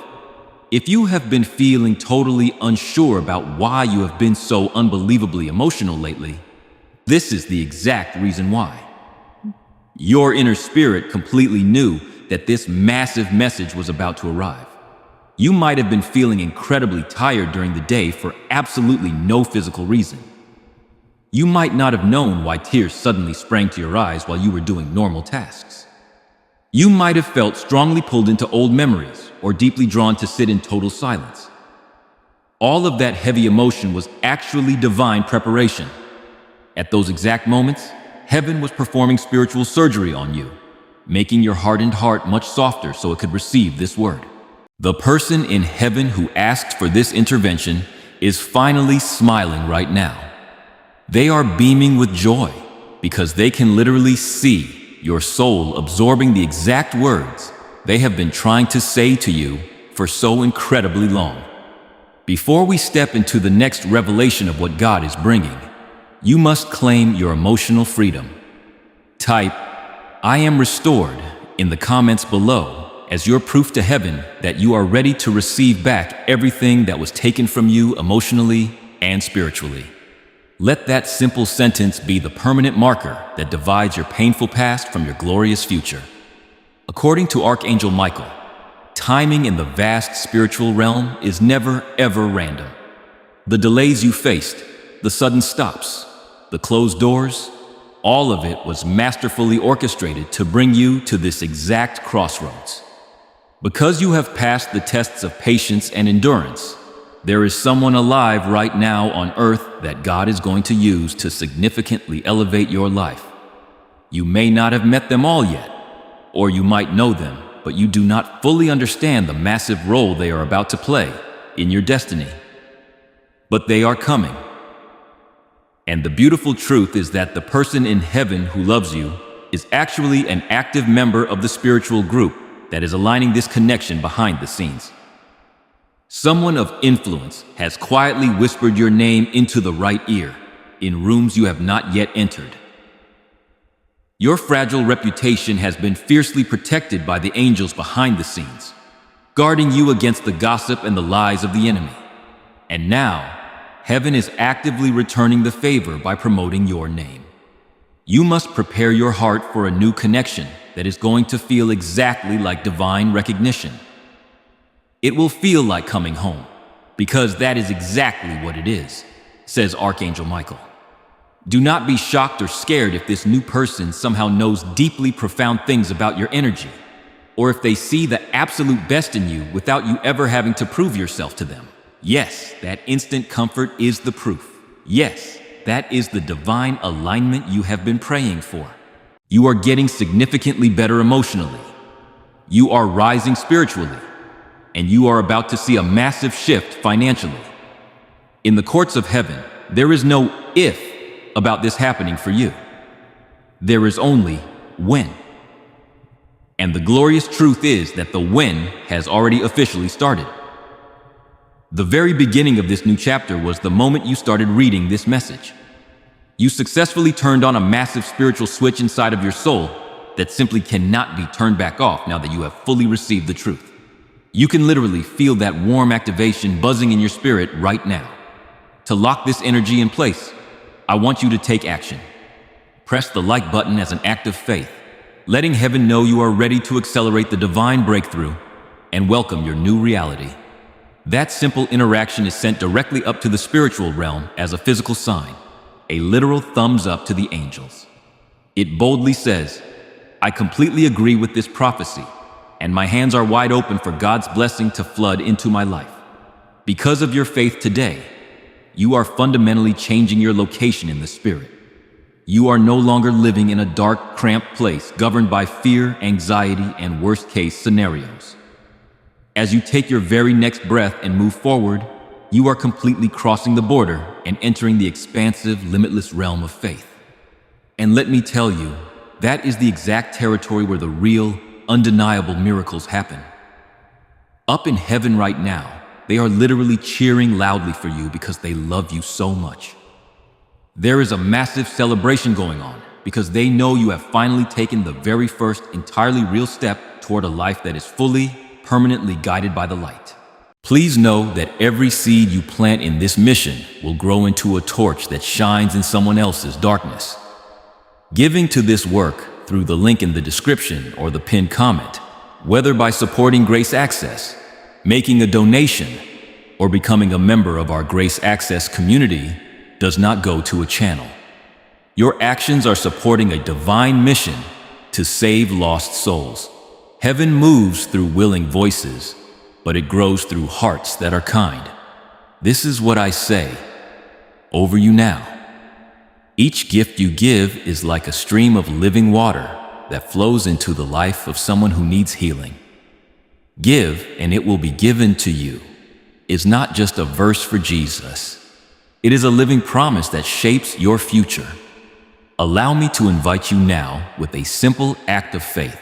If you have been feeling totally unsure about why you have been so unbelievably emotional lately, this is the exact reason why. Your inner spirit completely knew that this massive message was about to arrive. You might have been feeling incredibly tired during the day for absolutely no physical reason. You might not have known why tears suddenly sprang to your eyes while you were doing normal tasks. You might have felt strongly pulled into old memories or deeply drawn to sit in total silence. All of that heavy emotion was actually divine preparation. At those exact moments, heaven was performing spiritual surgery on you, making your hardened heart much softer so it could receive this word. The person in heaven who asked for this intervention is finally smiling right now. They are beaming with joy because they can literally see your soul absorbing the exact words they have been trying to say to you for so incredibly long. Before we step into the next revelation of what God is bringing, you must claim your emotional freedom. Type, "I am restored," in the comments below as your proof to heaven that you are ready to receive back everything that was taken from you emotionally and spiritually. Let that simple sentence be the permanent marker that divides your painful past from your glorious future. According to Archangel Michael, timing in the vast spiritual realm is never, ever random. The delays you faced, the sudden stops, the closed doors, all of it was masterfully orchestrated to bring you to this exact crossroads. Because you have passed the tests of patience and endurance, there is someone alive right now on earth that God is going to use to significantly elevate your life. You may not have met them all yet, or you might know them, but you do not fully understand the massive role they are about to play in your destiny. But they are coming. And the beautiful truth is that the person in heaven who loves you is actually an active member of the spiritual group that is aligning this connection behind the scenes. Someone of influence has quietly whispered your name into the right ear in rooms you have not yet entered. Your fragile reputation has been fiercely protected by the angels behind the scenes, guarding you against the gossip and the lies of the enemy. And now, heaven is actively returning the favor by promoting your name. You must prepare your heart for a new connection that is going to feel exactly like divine recognition. It will feel like coming home, because that is exactly what it is, says Archangel Michael. Do not be shocked or scared if this new person somehow knows deeply profound things about your energy, or if they see the absolute best in you without you ever having to prove yourself to them. Yes, that instant comfort is the proof. Yes, that is the divine alignment you have been praying for. You are getting significantly better emotionally. You are rising spiritually. And you are about to see a massive shift financially. In the courts of heaven, there is no if about this happening for you. There is only when. And the glorious truth is that the when has already officially started. The very beginning of this new chapter was the moment you started reading this message. You successfully turned on a massive spiritual switch inside of your soul that simply cannot be turned back off now that you have fully received the truth. You can literally feel that warm activation buzzing in your spirit right now. To lock this energy in place, I want you to take action. Press the like button as an act of faith, letting heaven know you are ready to accelerate the divine breakthrough and welcome your new reality. That simple interaction is sent directly up to the spiritual realm as a physical sign, a literal thumbs up to the angels. It boldly says, "I completely agree with this prophecy, and my hands are wide open for God's blessing to flood into my life. Because of your faith today, you are fundamentally changing your location in the spirit. You are no longer living in a dark, cramped place governed by fear, anxiety, and worst-case scenarios. As you take your very next breath and move forward, you are completely crossing the border and entering the expansive, limitless realm of faith. And let me tell you, that is the exact territory where the real, undeniable miracles happen. Up in heaven right now, they are literally cheering loudly for you because they love you so much. There is a massive celebration going on because they know you have finally taken the very first entirely real step toward a life that is fully, permanently guided by the light. Please know that every seed you plant in this mission will grow into a torch that shines in someone else's darkness. Giving to this work through the link in the description or the pinned comment, whether by supporting GraceAccess, making a donation, or becoming a member of our GraceAccess community, does not go to a channel. Your actions are supporting a divine mission to save lost souls. Heaven moves through willing voices, but it grows through hearts that are kind. This is what I say over you now. Each gift you give is like a stream of living water that flows into the life of someone who needs healing. Give, and it will be given to you is not just a verse for Jesus. It is a living promise that shapes your future. Allow me to invite you now with a simple act of faith.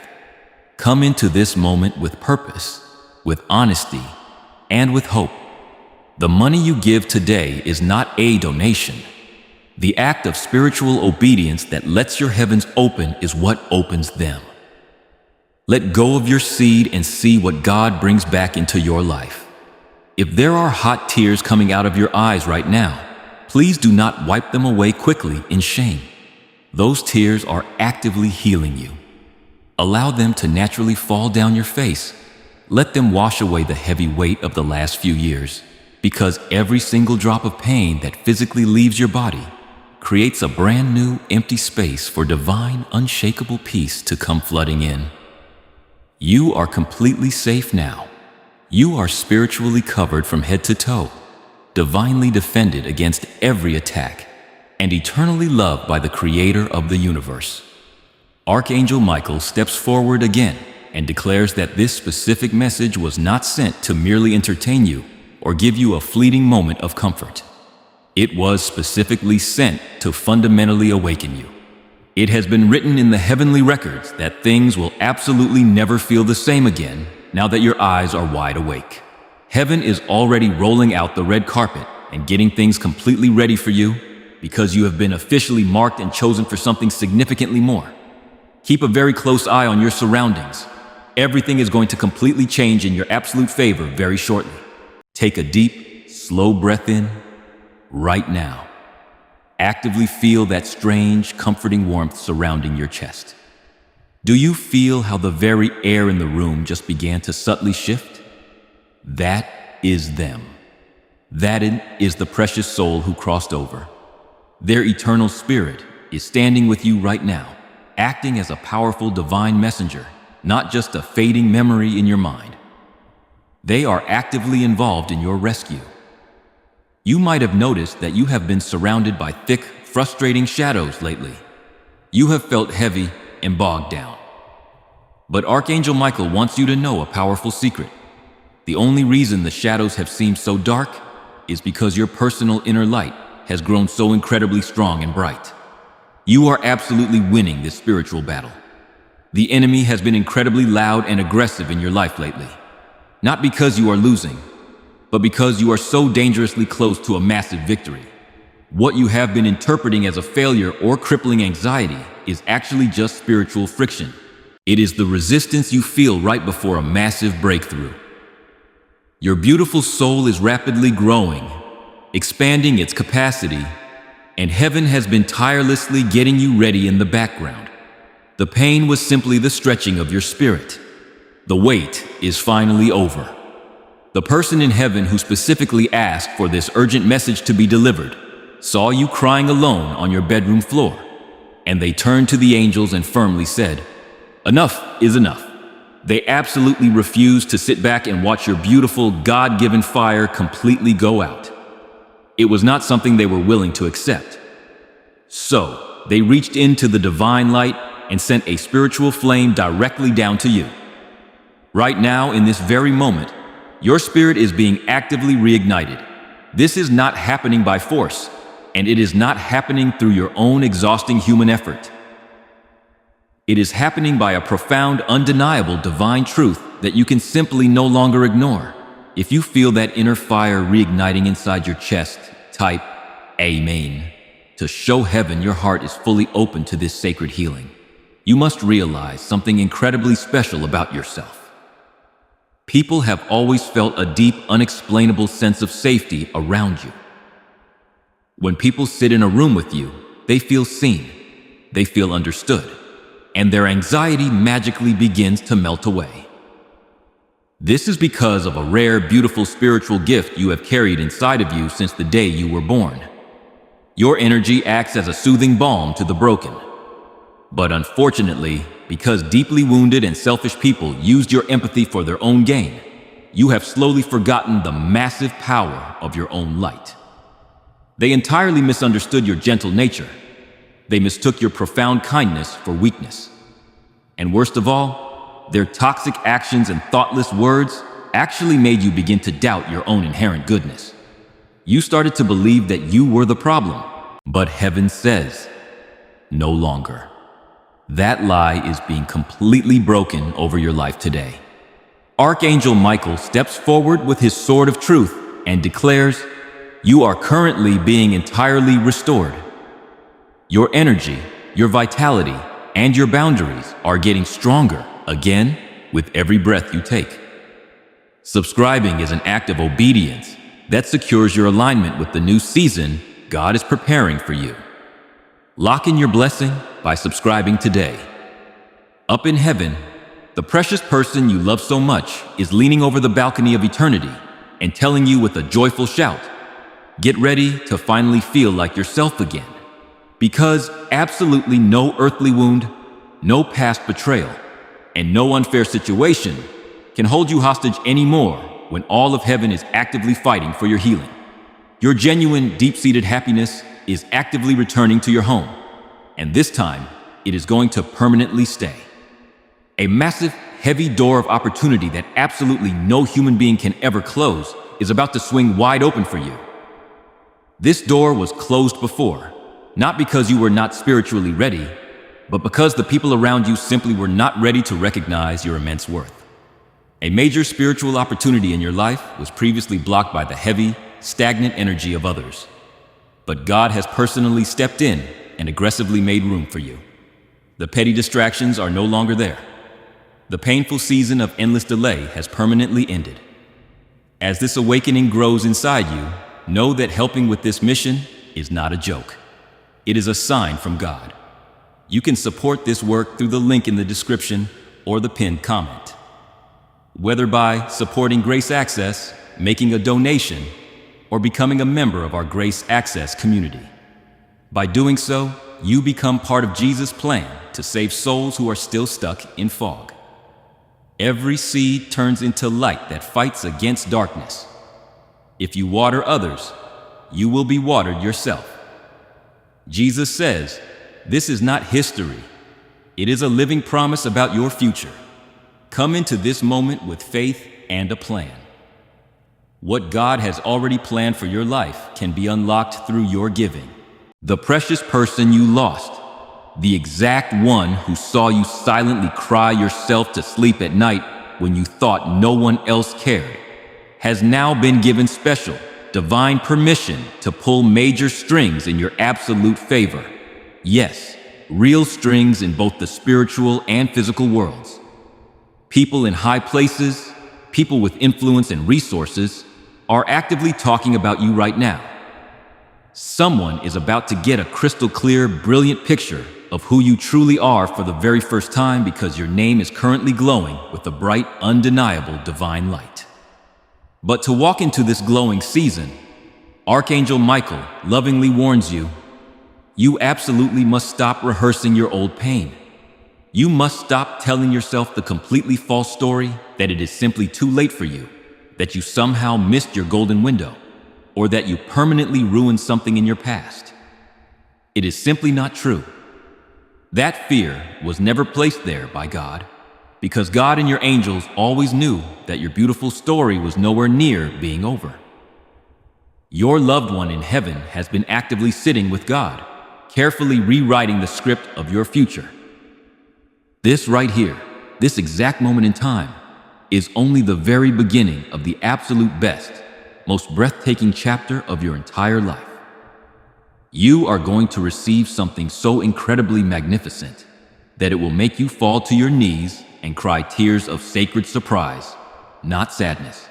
Come into this moment with purpose, with honesty, and with hope. The money you give today is not a donation. The act of spiritual obedience that lets your heavens open is what opens them. Let go of your seed and see what God brings back into your life. If there are hot tears coming out of your eyes right now, please do not wipe them away quickly in shame. Those tears are actively healing you. Allow them to naturally fall down your face. Let them wash away the heavy weight of the last few years, because every single drop of pain that physically leaves your body creates a brand new, empty space for divine, unshakable peace to come flooding in. You are completely safe now. You are spiritually covered from head to toe, divinely defended against every attack, and eternally loved by the Creator of the universe. Archangel Michael steps forward again and declares that this specific message was not sent to merely entertain you or give you a fleeting moment of comfort. It was specifically sent to fundamentally awaken you. It has been written in the heavenly records that things will absolutely never feel the same again now that your eyes are wide awake. Heaven is already rolling out the red carpet and getting things completely ready for you because you have been officially marked and chosen for something significantly more. Keep a very close eye on your surroundings. Everything is going to completely change in your absolute favor very shortly. Take a deep, slow breath in right now. Actively feel that strange, comforting warmth surrounding your chest. Do you feel how the very air in the room just began to subtly shift? That is them. That is the precious soul who crossed over. Their eternal spirit is standing with you right now, acting as a powerful divine messenger, not just a fading memory in your mind. They are actively involved in your rescue. You might have noticed that you have been surrounded by thick, frustrating shadows lately. You have felt heavy and bogged down. But Archangel Michael wants you to know a powerful secret. The only reason the shadows have seemed so dark is because your personal inner light has grown so incredibly strong and bright. You are absolutely winning this spiritual battle. The enemy has been incredibly loud and aggressive in your life lately. Not because you are losing, but because you are so dangerously close to a massive victory. What you have been interpreting as a failure or crippling anxiety is actually just spiritual friction. It is the resistance you feel right before a massive breakthrough. Your beautiful soul is rapidly growing, expanding its capacity, and heaven has been tirelessly getting you ready in the background. The pain was simply the stretching of your spirit. The wait is finally over. The person in heaven who specifically asked for this urgent message to be delivered saw you crying alone on your bedroom floor, and they turned to the angels and firmly said, "Enough is enough." They absolutely refused to sit back and watch your beautiful, God-given fire completely go out. It was not something they were willing to accept. So, they reached into the divine light and sent a spiritual flame directly down to you. Right now, in this very moment, your spirit is being actively reignited. This is not happening by force, and it is not happening through your own exhausting human effort. It is happening by a profound, undeniable divine truth that you can simply no longer ignore. If you feel that inner fire reigniting inside your chest, type Amen to show heaven your heart is fully open to this sacred healing. You must realize something incredibly special about yourself. People have always felt a deep, unexplainable sense of safety around you. When people sit in a room with you, they feel seen, they feel understood, and their anxiety magically begins to melt away. This is because of a rare, beautiful spiritual gift you have carried inside of you since the day you were born. Your energy acts as a soothing balm to the broken. But unfortunately, because deeply wounded and selfish people used your empathy for their own gain, you have slowly forgotten the massive power of your own light. They entirely misunderstood your gentle nature. They mistook your profound kindness for weakness. And worst of all, their toxic actions and thoughtless words actually made you begin to doubt your own inherent goodness. You started to believe that you were the problem, but heaven says, no longer. That lie is being completely broken over your life today. Archangel Michael steps forward with his sword of truth and declares, you are currently being entirely restored. Your energy, your vitality, and your boundaries are getting stronger again with every breath you take. Subscribing is an act of obedience that secures your alignment with the new season God is preparing for you. Lock in your blessing by subscribing today. Up in heaven, the precious person you love so much is leaning over the balcony of eternity and telling you with a joyful shout, get ready to finally feel like yourself again. Because absolutely no earthly wound, no past betrayal, and no unfair situation can hold you hostage anymore when all of heaven is actively fighting for your healing. Your genuine, deep-seated happiness is actively returning to your home, and this time, it is going to permanently stay. A massive, heavy door of opportunity that absolutely no human being can ever close is about to swing wide open for you. This door was closed before, not because you were not spiritually ready, but because the people around you simply were not ready to recognize your immense worth. A major spiritual opportunity in your life was previously blocked by the heavy, stagnant energy of others. But God has personally stepped in and aggressively made room for you. The petty distractions are no longer there. The painful season of endless delay has permanently ended. As this awakening grows inside you, know that helping with this mission is not a joke. It is a sign from God. You can support this work through the link in the description or the pinned comment. Whether by supporting GraceAccess, making a donation, or becoming a member of our GraceAccess community. By doing so, you become part of Jesus' plan to save souls who are still stuck in fog. Every seed turns into light that fights against darkness. If you water others, you will be watered yourself. Jesus says, this is not history. It is a living promise about your future. Come into this moment with faith and a plan. What God has already planned for your life can be unlocked through your giving. The precious person you lost, the exact one who saw you silently cry yourself to sleep at night when you thought no one else cared, has now been given special, divine permission to pull major strings in your absolute favor. Yes, real strings in both the spiritual and physical worlds. People in high places, people with influence and resources, are actively talking about you right now. Someone is about to get a crystal clear, brilliant picture of who you truly are for the very first time because your name is currently glowing with a bright, undeniable divine light. But to walk into this glowing season, Archangel Michael lovingly warns you, you absolutely must stop rehearsing your old pain. You must stop telling yourself the completely false story that it is simply too late for you, that you somehow missed your golden window, or that you permanently ruined something in your past. It is simply not true. That fear was never placed there by God, because God and your angels always knew that your beautiful story was nowhere near being over. Your loved one in heaven has been actively sitting with God, carefully rewriting the script of your future. This right here, this exact moment in time, is only the very beginning of the absolute best, most breathtaking chapter of your entire life. You are going to receive something so incredibly magnificent that it will make you fall to your knees and cry tears of sacred surprise, not sadness.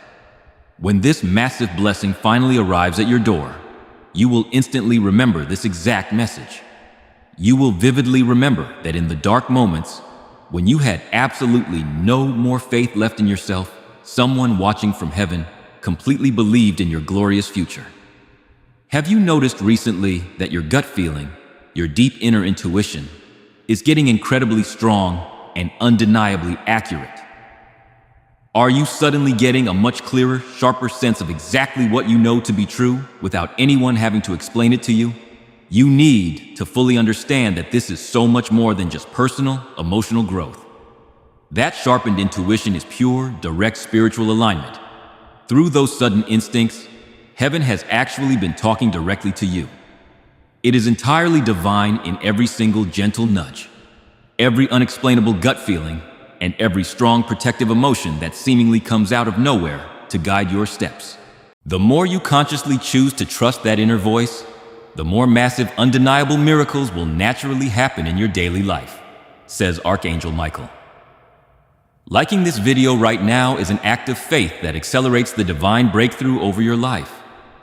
When this massive blessing finally arrives at your door, you will instantly remember this exact message. You will vividly remember that in the dark moments, when you had absolutely no more faith left in yourself, someone watching from heaven completely believed in your glorious future. Have you noticed recently that your gut feeling, your deep inner intuition, is getting incredibly strong and undeniably accurate. Are you suddenly getting a much clearer, sharper sense of exactly what you know to be true without anyone having to explain it to you? You need to fully understand that this is so much more than just personal, emotional growth. That sharpened intuition is pure, direct spiritual alignment. Through those sudden instincts, heaven has actually been talking directly to you. It is entirely divine in every single gentle nudge, every unexplainable gut feeling, and every strong protective emotion that seemingly comes out of nowhere to guide your steps. The more you consciously choose to trust that inner voice, the more massive, undeniable miracles will naturally happen in your daily life, says Archangel Michael. Liking this video right now is an act of faith that accelerates the divine breakthrough over your life,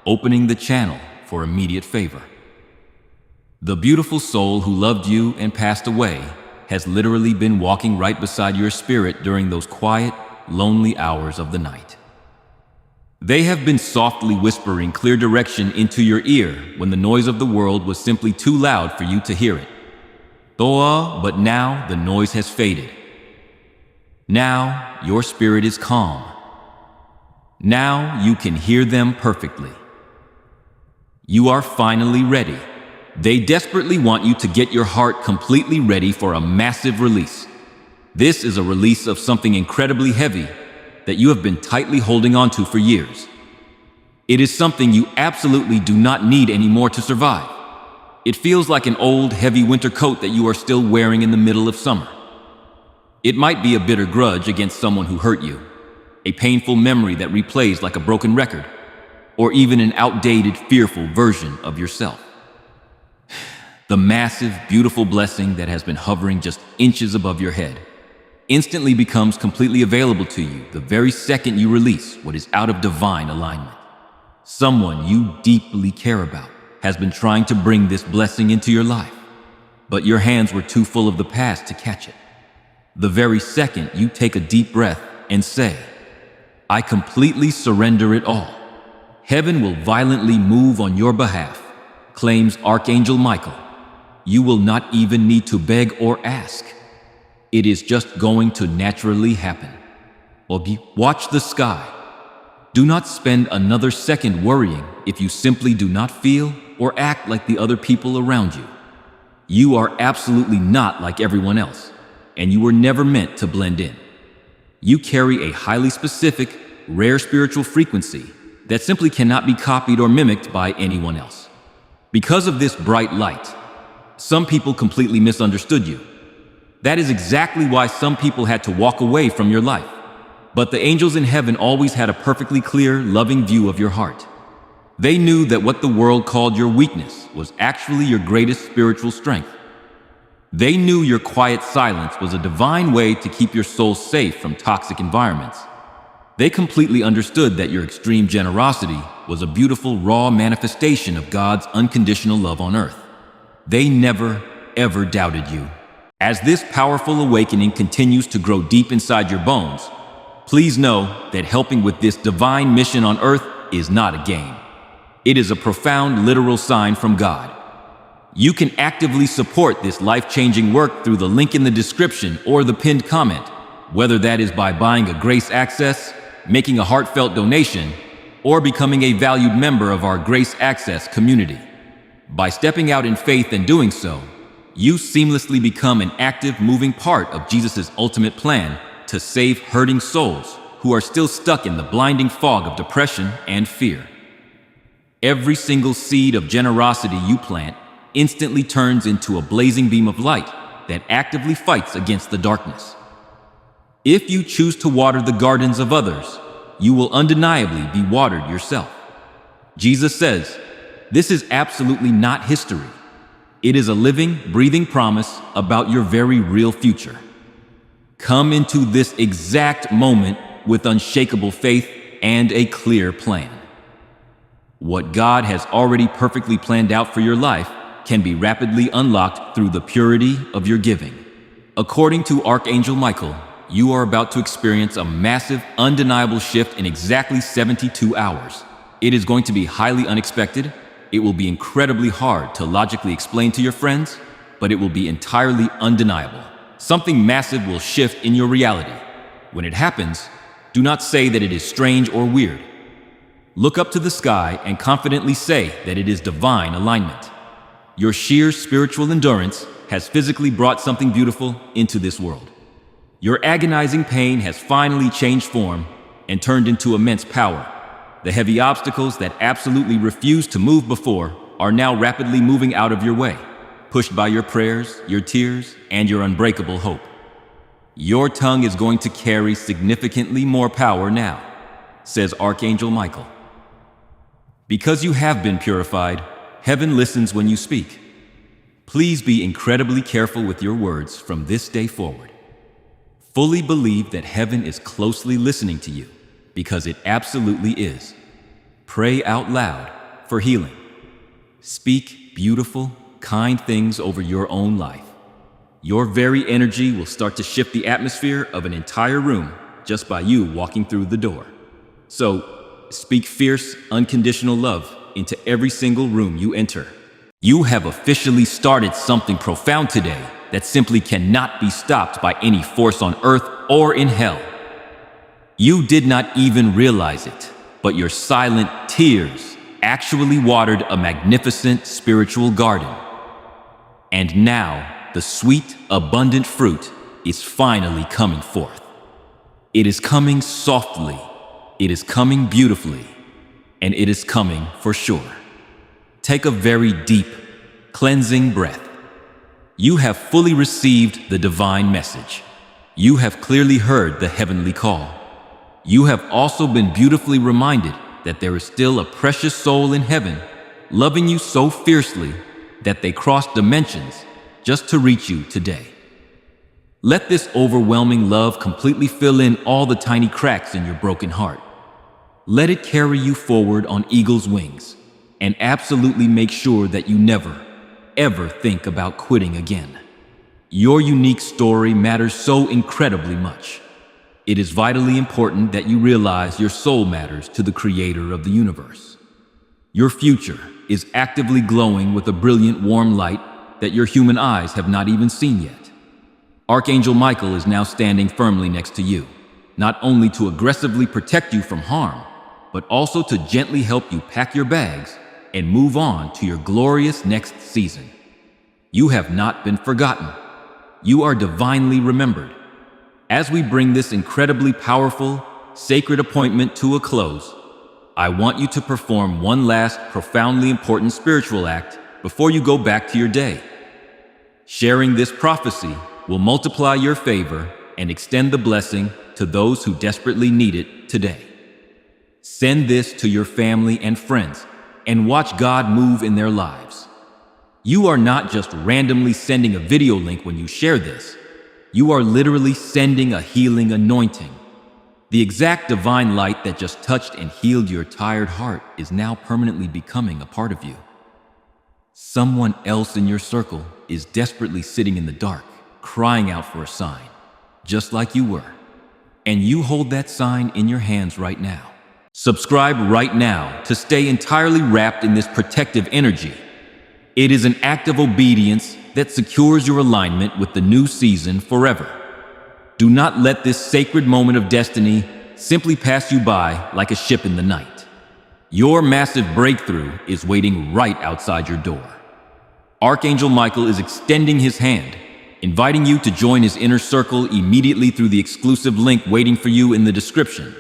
opening the channel for immediate favor. The beautiful soul who loved you and passed away has literally been walking right beside your spirit during those quiet, lonely hours of the night. They have been softly whispering clear direction into your ear when the noise of the world was simply too loud for you to hear it. But now the noise has faded. Now your spirit is calm. Now you can hear them perfectly. You are finally ready. They desperately want you to get your heart completely ready for a massive release. This is a release of something incredibly heavy that you have been tightly holding on to for years. It is something you absolutely do not need anymore to survive. It feels like an old, heavy winter coat that you are still wearing in the middle of summer. It might be a bitter grudge against someone who hurt you, a painful memory that replays like a broken record, or even an outdated, fearful version of yourself. The massive, beautiful blessing that has been hovering just inches above your head instantly becomes completely available to you the very second you release what is out of divine alignment. Someone you deeply care about has been trying to bring this blessing into your life, but your hands were too full of the past to catch it. The very second you take a deep breath and say, "I completely surrender it all," heaven will violently move on your behalf, claims Archangel Michael. You will not even need to beg or ask. It is just going to naturally happen. Watch the sky. Do not spend another second worrying if you simply do not feel or act like the other people around you. You are absolutely not like everyone else, and you were never meant to blend in. You carry a highly specific, rare spiritual frequency that simply cannot be copied or mimicked by anyone else. Because of this bright light, some people completely misunderstood you. That is exactly why some people had to walk away from your life. But the angels in heaven always had a perfectly clear, loving view of your heart. They knew that what the world called your weakness was actually your greatest spiritual strength. They knew your quiet silence was a divine way to keep your soul safe from toxic environments. They completely understood that your extreme generosity was a beautiful, raw manifestation of God's unconditional love on earth. They never, ever doubted you. As this powerful awakening continues to grow deep inside your bones, please know that helping with this divine mission on earth is not a game. It is a profound, literal sign from God. You can actively support this life-changing work through the link in the description or the pinned comment, whether that is by buying a GraceAccess, making a heartfelt donation, or becoming a valued member of our GraceAccess community. By stepping out in faith and doing so, you seamlessly become an active, moving part of Jesus' ultimate plan to save hurting souls who are still stuck in the blinding fog of depression and fear. Every single seed of generosity you plant instantly turns into a blazing beam of light that actively fights against the darkness. If you choose to water the gardens of others, you will undeniably be watered yourself. Jesus says, this is absolutely not history. It is a living, breathing promise about your very real future. Come into this exact moment with unshakable faith and a clear plan. What God has already perfectly planned out for your life can be rapidly unlocked through the purity of your giving. According to Archangel Michael, you are about to experience a massive, undeniable shift in exactly 72 hours. It is going to be highly unexpected. It will be incredibly hard to logically explain to your friends, but it will be entirely undeniable. Something massive will shift in your reality. When it happens, do not say that it is strange or weird. Look up to the sky and confidently say that it is divine alignment. Your sheer spiritual endurance has physically brought something beautiful into this world. Your agonizing pain has finally changed form and turned into immense power. The heavy obstacles that absolutely refused to move before are now rapidly moving out of your way, pushed by your prayers, your tears, and your unbreakable hope. Your tongue is going to carry significantly more power now, says Archangel Michael. Because you have been purified, heaven listens when you speak. Please be incredibly careful with your words from this day forward. Fully believe that heaven is closely listening to you, because it absolutely is. Pray out loud for healing. Speak beautiful, kind things over your own life. Your very energy will start to shift the atmosphere of an entire room just by you walking through the door. So, speak fierce, unconditional love into every single room you enter. You have officially started something profound today that simply cannot be stopped by any force on earth or in hell. You did not even realize it, but your silent tears actually watered a magnificent spiritual garden. And now, the sweet, abundant fruit is finally coming forth. It is coming softly, it is coming beautifully, and it is coming for sure. Take a very deep, cleansing breath. You have fully received the divine message. You have clearly heard the heavenly call. You have also been beautifully reminded that there is still a precious soul in heaven, loving you so fiercely that they cross dimensions just to reach you today. Let this overwhelming love completely fill in all the tiny cracks in your broken heart. Let it carry you forward on eagle's wings, and absolutely make sure that you never, ever think about quitting again. Your unique story matters so incredibly much. It is vitally important that you realize your soul matters to the creator of the universe. Your future is actively glowing with a brilliant, warm light that your human eyes have not even seen yet. Archangel Michael is now standing firmly next to you, not only to aggressively protect you from harm, but also to gently help you pack your bags and move on to your glorious next season. You have not been forgotten. You are divinely remembered. As we bring this incredibly powerful, sacred appointment to a close, I want you to perform one last profoundly important spiritual act before you go back to your day. Sharing this prophecy will multiply your favor and extend the blessing to those who desperately need it today. Send this to your family and friends and watch God move in their lives. You are not just randomly sending a video link when you share this. You are literally sending a healing anointing. The exact divine light that just touched and healed your tired heart is now permanently becoming a part of you. Someone else in your circle is desperately sitting in the dark, crying out for a sign, just like you were. And you hold that sign in your hands right now. Subscribe right now to stay entirely wrapped in this protective energy. It is an act of obedience that secures your alignment with the new season forever. Do not let this sacred moment of destiny simply pass you by like a ship in the night. Your massive breakthrough is waiting right outside your door. Archangel Michael is extending his hand, inviting you to join his inner circle immediately through the exclusive link waiting for you in the description.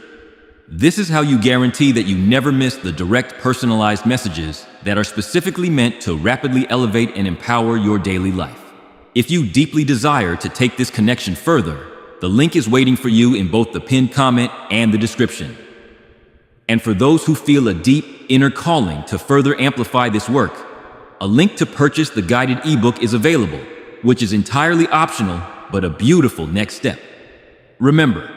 This is how you guarantee that you never miss the direct, personalized messages that are specifically meant to rapidly elevate and empower your daily life. If you deeply desire to take this connection further, the link is waiting for you in both the pinned comment and the description. And for those who feel a deep inner calling to further amplify this work, a link to purchase the guided ebook is available, which is entirely optional, but a beautiful next step. Remember,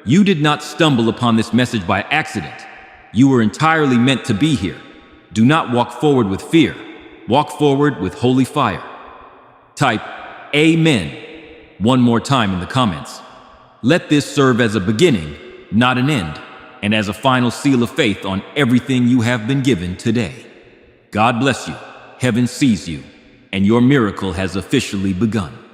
you did not stumble upon this message by accident. You were entirely meant to be here. Do not walk forward with fear. Walk forward with holy fire. Type Amen one more time in the comments. Let this serve as a beginning, not an end, and as a final seal of faith on everything you have been given today. God bless you. Heaven sees you. and your miracle has officially begun.